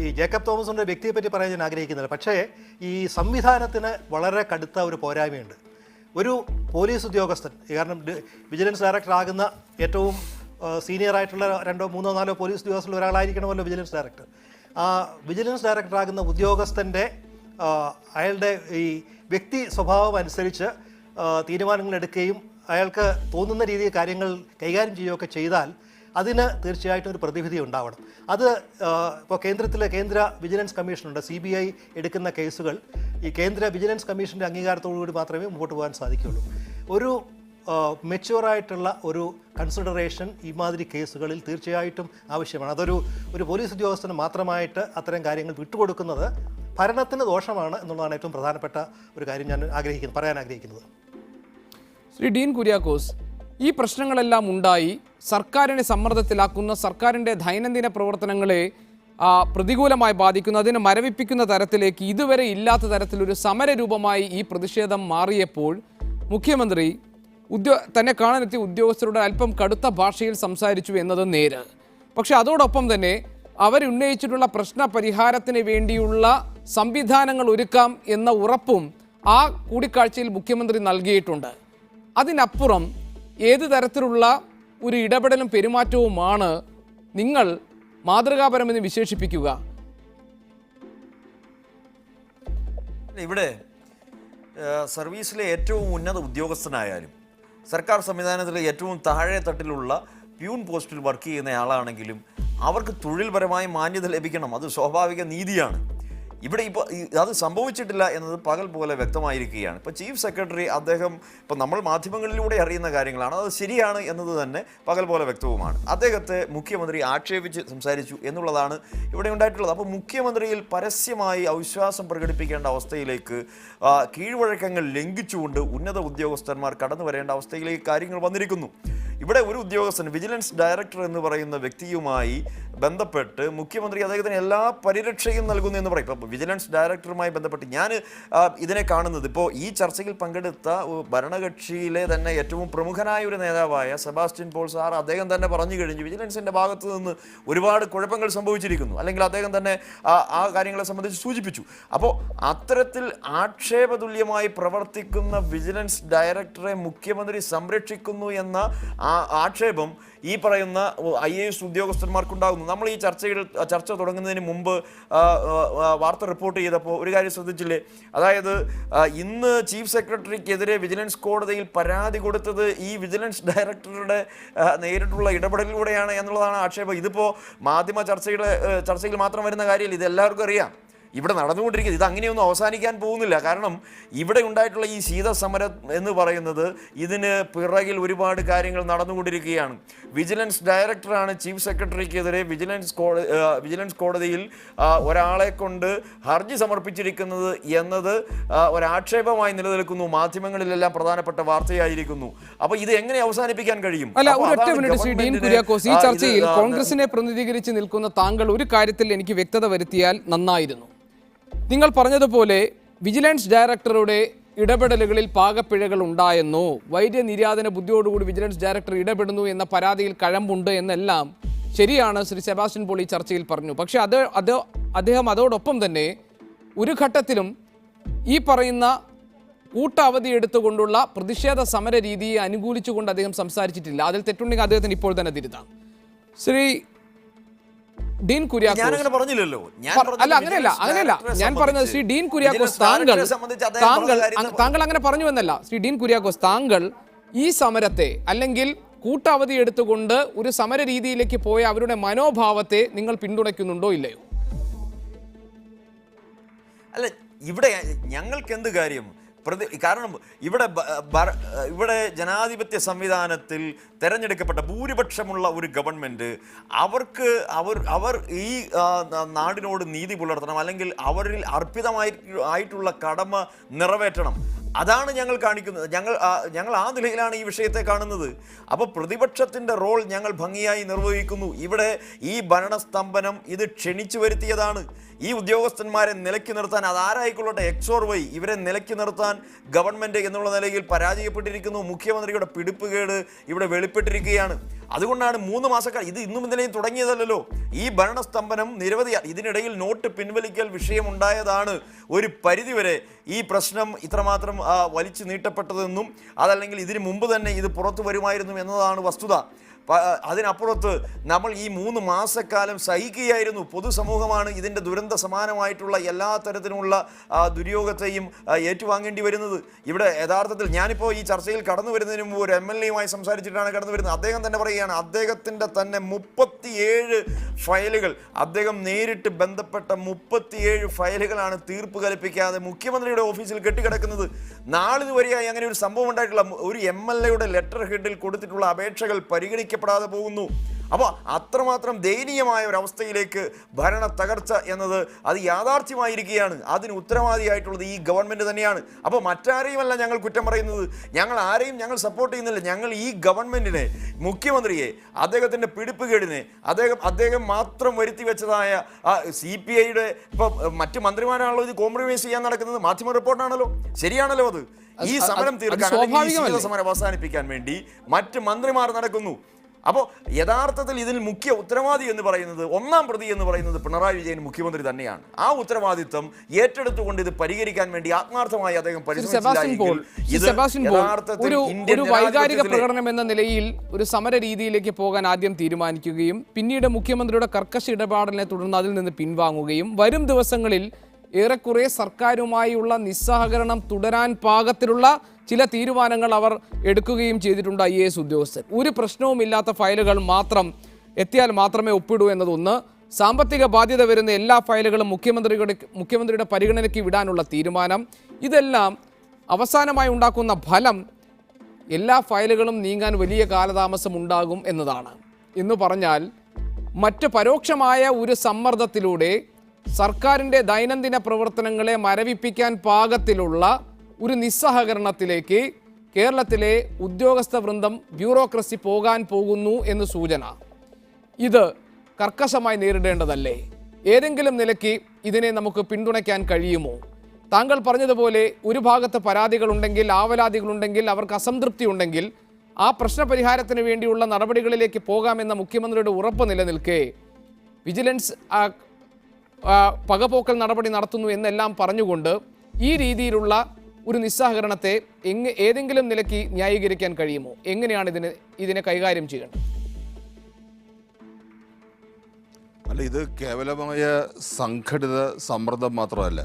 ഈ ജേക്കബ് തോമസിൻ്റെ വ്യക്തിയെപ്പറ്റി പറയാൻ ഞാൻ ആഗ്രഹിക്കുന്നില്ല. പക്ഷേ ഈ സംവിധാനത്തിന് വളരെ കടുത്ത ഒരു പോരായ്മയുണ്ട്. ഒരു പോലീസ് ഉദ്യോഗസ്ഥൻ, കാരണം വിജിലൻസ് ഡയറക്ടർ ആകുന്ന ഏറ്റവും സീനിയറായിട്ടുള്ള 2, 3, 4 പോലീസ് ഉദ്യോഗസ്ഥരിൽ ഒരാളായിരിക്കണമല്ലോ വിജിലൻസ് ഡയറക്ടർ. ആ വിജിലൻസ് ഡയറക്ടർ ആകുന്ന ഉദ്യോഗസ്ഥൻ്റെ അയാളുടെ ഈ വ്യക്തി സ്വഭാവം അനുസരിച്ച് തീരുമാനങ്ങൾ എടുക്കുകയും അയാൾക്ക് തോന്നുന്ന രീതിയിൽ കാര്യങ്ങൾ കൈകാര്യം ചെയ്യുകയൊക്കെ ചെയ്താൽ അതിന് തീർച്ചയായിട്ടും ഒരു പ്രതിവിധി ഉണ്ടാവണം. അത് ഇപ്പോൾ കേന്ദ്ര വിജിലൻസ് കമ്മീഷനുണ്ട്. CBI എടുക്കുന്ന കേസുകൾ ഈ കേന്ദ്ര വിജിലൻസ് കമ്മീഷൻ്റെ അംഗീകാരത്തോടുകൂടി മാത്രമേ മുമ്പോട്ട് പോകാൻ സാധിക്കുകയുള്ളൂ. ഒരു മെച്യൂറായിട്ടുള്ള ഒരു കൺസിഡറേഷൻ ഈ മാതിരി കേസുകളിൽ തീർച്ചയായിട്ടും ആവശ്യമാണ്. ഒരു പോലീസ് ഉദ്യോഗസ്ഥന് മാത്രമായിട്ട് അത്തരം കാര്യങ്ങൾ വിട്ടുകൊടുക്കുന്നത് ഭരണത്തിന് ദോഷമാണ് എന്നുള്ളതാണ് ഏറ്റവും പ്രധാനപ്പെട്ട ഒരു കാര്യം ഞാൻ പറയാൻ ആഗ്രഹിക്കുന്നത്. ശ്രീ ഡീൻ കുര്യാക്കോസ്, ഈ പ്രശ്നങ്ങളെല്ലാം ഉണ്ടായി സർക്കാരിനെ സമ്മർദ്ദത്തിലാക്കുന്ന, സർക്കാരിൻ്റെ ദൈനംദിന പ്രവർത്തനങ്ങളെ പ്രതികൂലമായി ബാധിക്കുന്ന, അതിനെ മരവിപ്പിക്കുന്ന തരത്തിലേക്ക് ഇതുവരെ ഇല്ലാത്ത തരത്തിലൊരു സമരരൂപമായി ഈ പ്രതിഷേധം മാറിയപ്പോൾ മുഖ്യമന്ത്രി തന്നെ കാണാനെത്തിയ ഉദ്യോഗസ്ഥരോട് അല്പം കടുത്ത ഭാഷയിൽ സംസാരിച്ചു എന്നത് നേര്. പക്ഷെ അതോടൊപ്പം തന്നെ അവരുന്നയിച്ചിട്ടുള്ള പ്രശ്ന പരിഹാരത്തിന് വേണ്ടിയുള്ള സംവിധാനങ്ങൾ ഒരുക്കാം എന്ന ഉറപ്പും ആ കൂടിക്കാഴ്ചയിൽ മുഖ്യമന്ത്രി നൽകിയിട്ടുണ്ട്. അതിനപ്പുറം ഏത് തരത്തിലുള്ള ഒരു ഇടപെടലും പെരുമാറ്റവുമാണ് നിങ്ങൾ മാതൃകാപരമെന്ന് വിശേഷിപ്പിക്കുക? ഇവിടെ സർവീസിലെ ഏറ്റവും ഉന്നത ഉദ്യോഗസ്ഥനായാലും സർക്കാർ സംവിധാനത്തിലെ ഏറ്റവും താഴെ തട്ടിലുള്ള പ്യൂൺ പോസ്റ്റിൽ വർക്ക് ചെയ്യുന്ന ആളാണെങ്കിലും അവർക്ക് തൊഴിൽപരമായി മാന്യത ലഭിക്കണം. അത് സ്വാഭാവിക നീതിയാണ്. ഇവിടെ ഇപ്പോൾ അത് സംഭവിച്ചിട്ടില്ല എന്നത് പകൽ പോലെ വ്യക്തമായിരിക്കുകയാണ്. ഇപ്പോൾ ചീഫ് സെക്രട്ടറി അദ്ദേഹം ഇപ്പോൾ നമ്മൾ മാധ്യമങ്ങളിലൂടെ അറിയുന്ന കാര്യങ്ങളാണ്, അത് ശരിയാണ് എന്നത് തന്നെ പകൽ പോലെ വ്യക്തവുമാണ്. അദ്ദേഹത്തെ മുഖ്യമന്ത്രി ആക്ഷേപിച്ച് സംസാരിച്ചു എന്നുള്ളതാണ് ഇവിടെ ഉണ്ടായിട്ടുള്ളത്. അപ്പോൾ മുഖ്യമന്ത്രിയിൽ പരസ്യമായി അവിശ്വാസം പ്രകടിപ്പിക്കേണ്ട അവസ്ഥയിലേക്ക്, കീഴ്വഴക്കങ്ങൾ ലംഘിച്ചുകൊണ്ട് ഉന്നത ഉദ്യോഗസ്ഥന്മാർ കടന്നു വരേണ്ട അവസ്ഥയിലേക്ക് കാര്യങ്ങൾ വന്നിരിക്കുന്നു. ഇവിടെ ഒരു ഉദ്യോഗസ്ഥൻ, വിജിലൻസ് ഡയറക്ടർ എന്ന് പറയുന്ന വ്യക്തിയുമായി ബന്ധപ്പെട്ട് മുഖ്യമന്ത്രി അദ്ദേഹത്തിന് എല്ലാ പരിരക്ഷയും നൽകുന്നു എന്ന് പറയും. ഇപ്പോൾ വിജിലൻസ് ഡയറക്ടറുമായി ബന്ധപ്പെട്ട് ഞാൻ ഇതിനെ കാണുന്നത്, ഇപ്പോൾ ഈ ചർച്ചയിൽ പങ്കെടുത്ത ഭരണകക്ഷിയിലെ തന്നെ ഏറ്റവും പ്രമുഖനായ ഒരു നേതാവായ സെബാസ്റ്റ്യൻ പോൾ സാർ അദ്ദേഹം തന്നെ പറഞ്ഞു കഴിഞ്ഞു വിജിലൻസിൻ്റെ ഭാഗത്ത് നിന്ന് ഒരുപാട് കുഴപ്പങ്ങൾ സംഭവിച്ചിരിക്കുന്നു, അല്ലെങ്കിൽ അദ്ദേഹം തന്നെ ആ കാര്യങ്ങളെ സംബന്ധിച്ച് സൂചിപ്പിച്ചു. അപ്പോൾ അത്തരത്തിൽ ആക്ഷേപതുല്യമായി പ്രവർത്തിക്കുന്ന വിജിലൻസ് ഡയറക്ടറെ മുഖ്യമന്ത്രി സംരക്ഷിക്കുന്നു എന്ന ആക്ഷേപം ഈ പറയുന്ന IAS ഉദ്യോഗസ്ഥന്മാർക്കുണ്ടാകുന്നു. നമ്മൾ ഈ ചർച്ച തുടങ്ങുന്നതിന് മുമ്പ് വാർത്ത റിപ്പോർട്ട് ചെയ്തപ്പോൾ ഒരു കാര്യം ശ്രദ്ധിച്ചില്ലേ? അതായത് ഇന്ന് ചീഫ് സെക്രട്ടറിക്കെതിരെ വിജിലൻസ് കോടതിയിൽ പരാതി കൊടുത്തത് ഈ വിജിലൻസ് ഡയറക്ടറുടെ നേരിട്ടുള്ള ഇടപെടലിലൂടെയാണ് എന്നുള്ളതാണ് ആക്ഷേപം. ഇതിപ്പോൾ മാധ്യമ ചർച്ചയിൽ മാത്രം വരുന്ന കാര്യമില്ല, ഇത് എല്ലാവർക്കും അറിയാം. ഇവിടെ നടന്നുകൊണ്ടിരിക്കുന്നത് ഇത് അങ്ങനെയൊന്നും അവസാനിക്കാൻ പോകുന്നില്ല. കാരണം ഇവിടെ ഉണ്ടായിട്ടുള്ള ഈ ശീതസമരം എന്ന് പറയുന്നത് ഇതിന് പിറകിൽ ഒരുപാട് കാര്യങ്ങൾ നടന്നുകൊണ്ടിരിക്കുകയാണ്. വിജിലൻസ് ഡയറക്ടറാണ് ചീഫ് സെക്രട്ടറിക്കെതിരെ വിജിലൻസ് കോടതിയിൽ ഒരാളെ കൊണ്ട് ഹർജി സമർപ്പിച്ചിരിക്കുന്നത് എന്നത് ഒരാക്ഷേപമായി നിലനിൽക്കുന്നു. മാധ്യമങ്ങളിലെല്ലാം പ്രധാനപ്പെട്ട വാർത്തയായിരിക്കുന്നു. അപ്പോൾ ഇത് എങ്ങനെ അവസാനിപ്പിക്കാൻ കഴിയും? ഈ ചർച്ചയിൽ കോൺഗ്രസിനെ പ്രതിനിധീകരിച്ച് നിൽക്കുന്ന താങ്കൾ ഒരു കാര്യത്തിൽ എനിക്ക് വ്യക്തത വരുത്തിയാൽ നന്നായിരുന്നു. നിങ്ങൾ പറഞ്ഞതുപോലെ വിജിലൻസ് ഡയറക്ടറുടെ ഇടപെടലുകളിൽ പാകപ്പിഴകൾ ഉണ്ടായെന്നോ വൈദ്യനിര്യാതന ബുദ്ധിയോടുകൂടി വിജിലൻസ് ഡയറക്ടർ ഇടപെടുന്നു എന്ന പരാതിയിൽ കഴമ്പുണ്ട് എന്നെല്ലാം ശരിയാണ് ശ്രീ സെബാസ്റ്റ്യൻ പോൾ ഈ ചർച്ചയിൽ പറഞ്ഞു. പക്ഷേ അദ്ദേഹം അതോടൊപ്പം തന്നെ ഒരു ഘട്ടത്തിലും ഈ പറയുന്ന കൂട്ടവധി എടുത്തുകൊണ്ടുള്ള പ്രതിഷേധ സമര രീതിയെ അനുകൂലിച്ചുകൊണ്ട് അദ്ദേഹം സംസാരിച്ചിട്ടില്ല. അതിൽ തെറ്റുണ്ടെങ്കിൽ അദ്ദേഹത്തിന് ഇപ്പോൾ തന്നെ തിരുത്താം. ശ്രീ ഡീൻ കുര്യാക്കോസ് ഞാൻ പറഞ്ഞത് ശ്രീ ഡീൻ കുര്യാക്കോസ് താങ്കൾ അങ്ങനെ പറഞ്ഞു എന്നല്ല. ശ്രീ ഡീൻ കുര്യാക്കോസ്, താങ്കൾ ഈ സമരത്തെ അല്ലെങ്കിൽ കൂട്ടവധി എടുത്തുകൊണ്ട് ഒരു സമര രീതിയിലേക്ക് പോയ അവരുടെ മനോഭാവത്തെ നിങ്ങൾ പിന്തുണയ്ക്കുന്നുണ്ടോ ഇല്ലയോ? അല്ല, ഇവിടെ ഞങ്ങൾക്ക് എന്ത് കാര്യം? കാരണം ഇവിടെ ജനാധിപത്യ സംവിധാനത്തിൽ തെരഞ്ഞെടുക്കപ്പെട്ട ഭൂരിപക്ഷമുള്ള ഒരു ഗവൺമെൻറ് അവർ ഈ നാടിനോട് നീതി പുലർത്തണം, അല്ലെങ്കിൽ അവരിൽ അർപ്പിതമായിട്ടുള്ള കടമ നിറവേറ്റണം. അതാണ് ഞങ്ങൾ കാണിക്കുന്നത്. ഞങ്ങൾ ആ നിലയിലാണ് ഈ വിഷയത്തെ കാണുന്നത്. അപ്പോൾ പ്രതിപക്ഷത്തിൻ്റെ റോൾ ഞങ്ങൾ ഭംഗിയായി നിർവഹിക്കുന്നു. ഇവിടെ ഈ ഭരണസ്തംഭനം ഇത് ക്ഷണിച്ചു വരുത്തിയതാണ്. ഈ ഉദ്യോഗസ്ഥന്മാരെ നിലയ്ക്ക് നിർത്താൻ, അതാരായിക്കൊള്ളട്ടെ, X or Y, ഇവരെ നിലയ്ക്ക് നിർത്താൻ ഗവൺമെൻറ് എന്നുള്ള നിലയിൽ പരാജയപ്പെട്ടിരിക്കുന്നു. മുഖ്യമന്ത്രിയുടെ പിടിപ്പുകേട് ഇവിടെ വെളിപ്പെട്ടിരിക്കുകയാണ്. അതുകൊണ്ടാണ് 3 മാസക്കാലം, ഇത് ഇന്നും ഇന്നലെയും തുടങ്ങിയതല്ലോ. ഈ ഭരണസ്തംഭനം നിരവധിയാണ്. ഇതിനിടയിൽ നോട്ട് പിൻവലിക്കൽ വിഷയമുണ്ടായതാണ് ഒരു പരിധിവരെ ഈ പ്രശ്നം ഇത്രമാത്രം വലിച്ചു നീട്ടപ്പെട്ടതെന്നും അതല്ലെങ്കിൽ ഇതിനു മുമ്പ് തന്നെ ഇത് പുറത്തു വരുമായിരുന്നു എന്നതാണ് വസ്തുത. അതിനപ്പുറത്ത് നമ്മൾ ഈ 3 മാസക്കാലം സഹിക്കുകയായിരുന്നു. പൊതുസമൂഹമാണ് ഇതിൻ്റെ ദുരന്ത സമാനമായിട്ടുള്ള എല്ലാ തരത്തിലുമുള്ള ദുര്യോഗത്തെയും ഏറ്റുവാങ്ങേണ്ടി വരുന്നത്. ഇവിടെ യഥാർത്ഥത്തിൽ ഞാനിപ്പോൾ ഈ ചർച്ചയിൽ കടന്നു വരുന്നതിന് മുമ്പ് ഒരു MLA-യുമായി സംസാരിച്ചിട്ടാണ് കടന്നു വരുന്നത്. അദ്ദേഹം തന്നെ പറയുകയാണ്, അദ്ദേഹത്തിൻ്റെ തന്നെ 37 ഫയലുകൾ, അദ്ദേഹം നേരിട്ട് ബന്ധപ്പെട്ട 37 ഫയലുകളാണ് തീർപ്പ് കൽപ്പിക്കാതെ മുഖ്യമന്ത്രിയുടെ ഓഫീസിൽ കെട്ടിക്കിടക്കുന്നത്. നാളിതുവരെയായി അങ്ങനെ ഒരു സംഭവം ഉണ്ടായിട്ടുള്ള ഒരു MLA-യുടെ ലെറ്റർ ഹെഡിൽ കൊടുത്തിട്ടുള്ള അപേക്ഷകൾ പരിഗണിക്കപ്പെടാതെ പോകുന്നു. അപ്പോൾ അത്രമാത്രം ദയനീയമായ ഒരവസ്ഥയിലേക്ക് ഭരണ തകർച്ച എന്നത് അത് യാഥാർത്ഥ്യമായിരിക്കുകയാണ്. അതിന് ഉത്തരവാദിയായിട്ടുള്ളത് ഈ ഗവൺമെൻറ് തന്നെയാണ്. അപ്പോൾ മറ്റാരെയുമല്ല ഞങ്ങൾ കുറ്റം പറയുന്നത്, ഞങ്ങൾ ആരെയും ഞങ്ങൾ സപ്പോർട്ട് ചെയ്യുന്നില്ല. ഞങ്ങൾ ഈ ഗവൺമെൻറ്റിനെ, മുഖ്യമന്ത്രിയെ, അദ്ദേഹത്തിൻ്റെ പിടിപ്പുകേടിനെ, അദ്ദേഹം മാത്രം വരുത്തി വെച്ചതായ CPI-യുടെ ഇപ്പോൾ മറ്റ് മന്ത്രിമാരാണല്ലോ ഇത് കോംപ്രമൈസ് ചെയ്യാൻ നടക്കുന്നത്. മാധ്യമ റിപ്പോർട്ടാണല്ലോ, ശരിയാണല്ലോ. അത് ഈ സമരം തീർക്കാൻ, സമരം അവസാനിപ്പിക്കാൻ വേണ്ടി മറ്റ് മന്ത്രിമാർ നടക്കുന്നു. അപ്പോൾ യഥാർത്ഥത്തിൽ ഇതിൽ മുഖ്യ ഉത്തരവാദി എന്ന് പറയുന്നത്, ഒന്നാം പ്രതി എന്ന് പറയുന്നത് പിണറായി വിജയൻ മുഖ്യമന്ത്രി തന്നെയാണ്. ആ ഉത്തരവാദിത്വം ഏറ്റെടുത്തുകൊണ്ട് ഇത് പരിഹരിക്കാൻ വേണ്ടി ആത്മാർത്ഥമായി അദ്ദേഹം ഒരു വൈകാരിക പ്രകടനം എന്ന നിലയിൽ ഒരു സമര രീതിയിലേക്ക് പോകാൻ ആദ്യം തീരുമാനിക്കുകയും പിന്നീട് മുഖ്യമന്ത്രിയുടെ കർക്കശ ഇടപാടിനെ തുടർന്ന് അതിൽ നിന്ന് പിൻവാങ്ങുകയും വരും ദിവസങ്ങളിൽ ഏറെക്കുറെ സർക്കാരുമായുള്ള നിസ്സഹകരണം തുടരാൻ പാകത്തിലുള്ള ചില തീരുമാനങ്ങൾ അവർ എടുക്കുകയും ചെയ്തിട്ടുണ്ട്. IAS ഉദ്യോഗസ്ഥർ ഒരു പ്രശ്നവുമില്ലാത്ത ഫയലുകൾ മാത്രം എത്തിയാൽ മാത്രമേ ഒപ്പിടൂ എന്നതൊന്ന്, സാമ്പത്തിക ബാധ്യത വരുന്ന എല്ലാ ഫയലുകളും മുഖ്യമന്ത്രിയുടെ പരിഗണനയ്ക്ക് വിടാനുള്ള തീരുമാനം, ഇതെല്ലാം അവസാനമായി ഉണ്ടാക്കുന്ന ഫലം എല്ലാ ഫയലുകളും നീങ്ങാൻ വലിയ കാലതാമസം ഉണ്ടാകും എന്നതാണ്. എന്ന് പറഞ്ഞാൽ മറ്റ് പരോക്ഷമായ ഒരു സമ്മർദ്ദത്തിലൂടെ സർക്കാരിൻ്റെ ദൈനംദിന പ്രവർത്തനങ്ങളെ മരവിപ്പിക്കാൻ പാകത്തിലുള്ള ഒരു നിസ്സഹകരണത്തിലേക്ക് കേരളത്തിലെ ഉദ്യോഗസ്ഥ വൃന്ദം, ബ്യൂറോക്രസി പോകാൻ പോകുന്നു എന്ന് സൂചന. ഇത് കർക്കശമായി നേരിടേണ്ടതല്ലേ? ഏതെങ്കിലും നിലയ്ക്ക് ഇതിനെ നമുക്ക് പിന്തുണയ്ക്കാൻ കഴിയുമോ? താങ്കൾ പറഞ്ഞതുപോലെ ഒരു ഭാഗത്ത് പരാതികളുണ്ടെങ്കിൽ, ആവലാതികളുണ്ടെങ്കിൽ, അവർക്ക് അസംതൃപ്തി ഉണ്ടെങ്കിൽ ആ പ്രശ്നപരിഹാരത്തിന് വേണ്ടിയുള്ള നടപടികളിലേക്ക് പോകാമെന്ന മുഖ്യമന്ത്രിയുടെ ഉറപ്പ് നിലനിൽക്കെ വിജിലൻസ് പകപോക്കൽ നടപടി നടത്തുന്നു എന്നെല്ലാം പറഞ്ഞുകൊണ്ട് ഈ രീതിയിലുള്ള ഒരു നിസ്സഹകരണത്തെ ഏതെങ്കിലും നിലയ്ക്ക് ന്യായീകരിക്കാൻ കഴിയുമോ? എങ്ങനെയാണ് ഇതിനെ കൈകാര്യം ചെയ്യേണ്ടത്? അല്ല, ഇത് കേവലമായ സംഘടിത സമ്മർദ്ദം മാത്രമല്ല.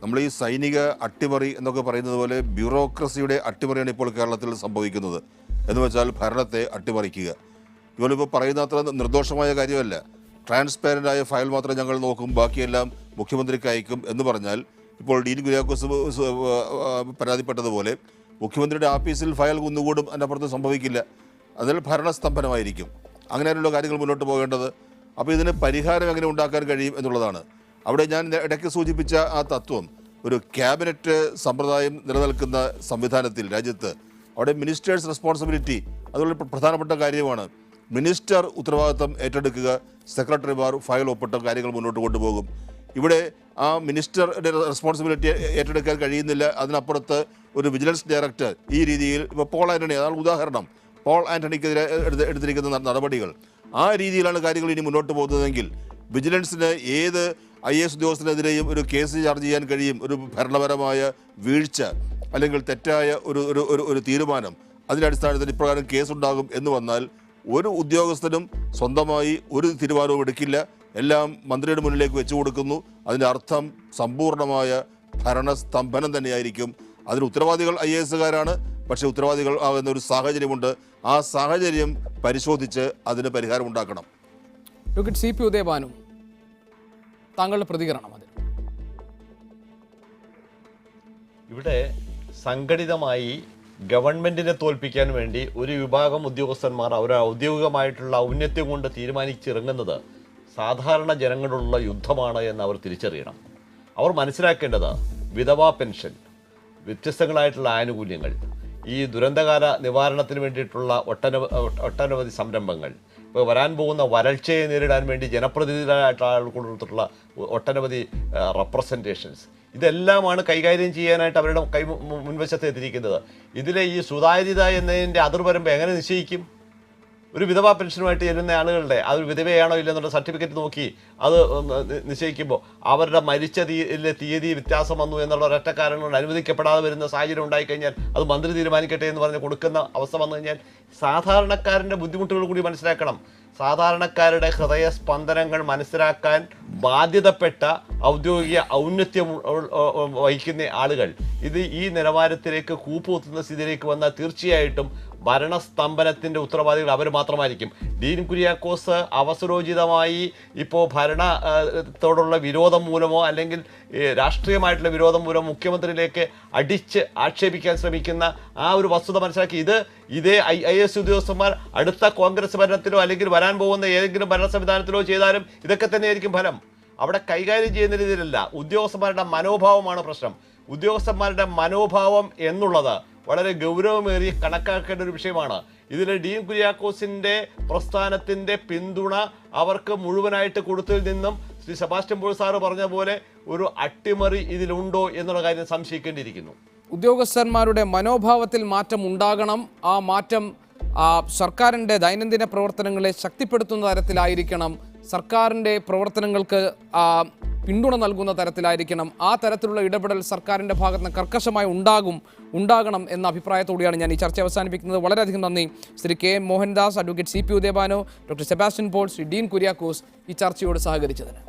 നമ്മൾ ഈ സൈനിക അട്ടിമറി എന്നൊക്കെ പറയുന്നത് പോലെ ബ്യൂറോക്രസിയുടെ അട്ടിമറിയാണ് ഇപ്പോൾ കേരളത്തിൽ സംഭവിക്കുന്നത്. എന്ന് വെച്ചാൽ ഭരണത്തെ അട്ടിമറിക്കുക. ഇവരിപ്പോൾ പറയുന്ന അത്ര നിർദോഷമായ കാര്യമല്ല. ട്രാൻസ്പാരൻ്റായ ഫയൽ മാത്രം ഞങ്ങൾ നോക്കും, ബാക്കിയെല്ലാം മുഖ്യമന്ത്രിക്ക് അയക്കും എന്ന് പറഞ്ഞാൽ, ഇപ്പോൾ ഡീൻ കുര്യാക്കോസ് പരാതിപ്പെട്ടതുപോലെ മുഖ്യമന്ത്രിയുടെ ആഫീസിൽ ഫയൽ കുന്നുകൂടും, അതിനപ്പുറത്ത് സംഭവിക്കില്ല. അതിൽ ഭരണസ്തംഭനമായിരിക്കും. അങ്ങനെയുള്ള കാര്യങ്ങൾ മുന്നോട്ട് പോകേണ്ടത്. അപ്പോൾ ഇതിന് പരിഹാരം എങ്ങനെ ഉണ്ടാക്കാൻ കഴിയും എന്നുള്ളതാണ്. അവിടെ ഞാൻ ഇടയ്ക്ക് സൂചിപ്പിച്ച ആ തത്വം, ഒരു ക്യാബിനറ്റ് സമ്പ്രദായം നിലനിൽക്കുന്ന സംവിധാനത്തിൽ രാജ്യത്ത് അവിടെ മിനിസ്റ്റേഴ്സ് റെസ്പോൺസിബിലിറ്റി അതുള്ള പ്രധാനപ്പെട്ട കാര്യമാണ്. മിനിസ്റ്റർ ഉത്തരവാദിത്തം ഏറ്റെടുക്കുക, സെക്രട്ടറിമാർ ഫയൽ ഒപ്പിട്ട കാര്യങ്ങൾ മുന്നോട്ട് കൊണ്ടുപോകും. ഇവിടെ ആ മിനിസ്റ്ററുടെ റെസ്പോൺസിബിലിറ്റി ഏറ്റെടുക്കാൻ കഴിയുന്നില്ല. അതിനപ്പുറത്ത് ഒരു വിജിലൻസ് ഡയറക്ടർ ഈ രീതിയിൽ, ഇപ്പോൾ പോൾ ആൻ്റണി, അതാണ് ഉദാഹരണം. പോൾ ആൻ്റണിക്കെതിരെ എടുത്തിരിക്കുന്ന നടപടികൾ, ആ രീതിയിലാണ് കാര്യങ്ങൾ ഇനി മുന്നോട്ട് പോകുന്നതെങ്കിൽ വിജിലൻസിന് ഏത് IAS ഉദ്യോഗസ്ഥനെതിരെയും ഒരു കേസ് ചാർജ് ചെയ്യാൻ കഴിയും. ഒരു ഭരണപരമായ വീഴ്ച അല്ലെങ്കിൽ തെറ്റായ ഒരു തീരുമാനം, അതിൻ്റെ അടിസ്ഥാനത്തിൽ ഇപ്രകാരം കേസുണ്ടാകും എന്ന് വന്നാൽ ഒരു ഉദ്യോഗസ്ഥനും സ്വന്തമായി ഒരു തീരുമാനവും എടുക്കില്ല. എല്ലാം മന്ത്രിയുടെ മുന്നിലേക്ക് വെച്ചു കൊടുക്കുന്നു. അതിൻ്റെ അർത്ഥം സമ്പൂർണ്ണമായ ഭരണസ്തംഭനം തന്നെയായിരിക്കും. അതിന് ഉത്തരവാദികൾ IASകാരാണ്. പക്ഷേ ഉത്തരവാദികൾ ആകുന്ന ഒരു സാഹചര്യമുണ്ട്. ആ സാഹചര്യം പരിശോധിച്ച് അതിന് പരിഹാരം ഉണ്ടാക്കണം. ഡോക്ടർ CP ഉദയഭാനു, താങ്കളുടെ പ്രതികരണം അതിൽ? ഇവിടെ സംഘടിതമായി ഗവൺമെന്റിനെ തോൽപ്പിക്കാൻ വേണ്ടി ഒരു വിഭാഗം ഉദ്യോഗസ്ഥന്മാർ അവരുടെ ഔദ്യോഗികമായിട്ടുള്ള ഔന്നത്യം കൊണ്ട് തീരുമാനിച്ചിറങ്ങുന്നത് സാധാരണ ജനങ്ങളോടുള്ള യുദ്ധമാണ് എന്ന് അവർ തിരിച്ചറിയണം. അവർ മനസ്സിലാക്കേണ്ടത് വിധവാ പെൻഷൻ, വ്യത്യസ്തങ്ങളായിട്ടുള്ള ആനുകൂല്യങ്ങൾ, ഈ ദുരന്തകാല നിവാരണത്തിന് വേണ്ടിയിട്ടുള്ള ഒട്ടനവധി സംരംഭങ്ങൾ, ഇപ്പോൾ വരാൻ പോകുന്ന വരൾച്ചയെ നേരിടാൻ വേണ്ടി ജനപ്രതിനിധികളായിട്ടുള്ള ആളുകൾ കൊടുത്തിട്ടുള്ള ഒട്ടനവധി റെപ്രസെൻറ്റേഷൻസ്, ഇതെല്ലാമാണ് കൈകാര്യം ചെയ്യാനായിട്ട് അവരുടെ മുൻവശത്ത് എത്തിയിരിക്കുന്നത്. ഇതിലെ ഈ സുതാര്യത എന്നതിൻ്റെ അതിർവരമ്പ് എങ്ങനെ നിശ്ചയിക്കും? ഒരു വിധവാ പെൻഷനുമായിട്ട് ചെല്ലുന്ന ആളുകളുടെ അതൊരു വിധവയാണോ ഇല്ലെന്നുള്ള സർട്ടിഫിക്കറ്റ് നോക്കി അത് നിശ്ചയിക്കുമ്പോൾ അവരുടെ മരിച്ച തീയതി വ്യത്യാസം വന്നു എന്നുള്ള ഒരൊറ്റ കാരണം കൊണ്ട് അനുവദിക്കപ്പെടാതെ വരുന്ന സാഹചര്യം ഉണ്ടായിക്കഴിഞ്ഞാൽ അത് മന്ത്രി തീരുമാനിക്കട്ടെ എന്ന് പറഞ്ഞ് കൊടുക്കുന്ന അവസ്ഥ വന്നു കഴിഞ്ഞാൽ സാധാരണക്കാരൻ്റെ ബുദ്ധിമുട്ടുകൾ കൂടി മനസ്സിലാക്കണം. സാധാരണക്കാരുടെ ഹൃദയസ്പന്ദനങ്ങൾ മനസ്സിലാക്കാൻ ബാധ്യതപ്പെട്ട ഔദ്യോഗിക ഔന്നത്യം വഹിക്കുന്ന ആളുകൾ ഈ നിലവാരത്തിലേക്ക് കൂപ്പുകുത്തുന്ന സ്ഥിതിയിലേക്ക് വന്നാൽ തീർച്ചയായിട്ടും ഭരണസ്തംഭനത്തിൻ്റെ ഉത്തരവാദികൾ അവർ മാത്രമായിരിക്കും. ഡീൻ കുര്യാക്കോസ് അവസരോചിതമായി ഇപ്പോൾ ഭരണത്തോടുള്ള വിരോധം മൂലമോ അല്ലെങ്കിൽ രാഷ്ട്രീയമായിട്ടുള്ള വിരോധം മൂലമോ മുഖ്യമന്ത്രിയിലേക്ക് അടിച്ച് ആക്ഷേപിക്കാൻ ശ്രമിക്കുന്ന ആ ഒരു വസ്തുത മനസ്സിലാക്കി ഇതേ IAS ഉദ്യോഗസ്ഥന്മാർ അടുത്ത കോൺഗ്രസ് ഭരണത്തിലോ അല്ലെങ്കിൽ വരാൻ പോകുന്ന ഏതെങ്കിലും ഭരണ സംവിധാനത്തിലോ ചെയ്താലും ഇതൊക്കെ തന്നെയായിരിക്കും ഫലം. അവിടെ കൈകാര്യം ചെയ്യുന്ന രീതിയിലല്ല, ഉദ്യോഗസ്ഥന്മാരുടെ മനോഭാവമാണ് പ്രശ്നം. ഉദ്യോഗസ്ഥന്മാരുടെ മനോഭാവം എന്നുള്ളത് വളരെ ഗൗരവമേറിയ കണക്കാക്കേണ്ട ഒരു വിഷയമാണ്. ഇതിൽ ഡീൻ കുര്യാക്കോസിൻ്റെ പ്രസ്ഥാനത്തിൻ്റെ പിന്തുണ അവർക്ക് മുഴുവനായിട്ട് കൊടുത്തതിൽ നിന്നും ശ്രീ സെബാസ്റ്റ്യൻ പോൾ സാറ് പറഞ്ഞ പോലെ ഒരു അട്ടിമറി ഇതിലുണ്ടോ എന്നുള്ള കാര്യം സംശയിക്കേണ്ടിയിരിക്കുന്നു. ഉദ്യോഗസ്ഥന്മാരുടെ മനോഭാവത്തിൽ മാറ്റം ഉണ്ടാകണം. ആ മാറ്റം സർക്കാരിൻ്റെ ദൈനംദിന പ്രവർത്തനങ്ങളെ ശക്തിപ്പെടുത്തുന്ന തരത്തിലായിരിക്കണം. സർക്കാരിൻ്റെ പ്രവർത്തനങ്ങൾക്ക് പിന്തുണ നൽകുന്ന തരത്തിലായിരിക്കണം. ആ തരത്തിലുള്ള ഇടപെടൽ സർക്കാരിൻ്റെ ഭാഗത്ത് നിന്ന് കർക്കശമായി ഉണ്ടാകണം എന്ന അഭിപ്രായത്തോടെയാണ് ഞാൻ ഈ ചർച്ച അവസാനിപ്പിക്കുന്നത്. വളരെയധികം നന്ദി Shri KM Mohandas, advocate CP Udayabhanu, doctor Sebastian Paul, Shri Dean Kuriakose ഈ ചർച്ചയോട് സഹകരിച്ചതിന്.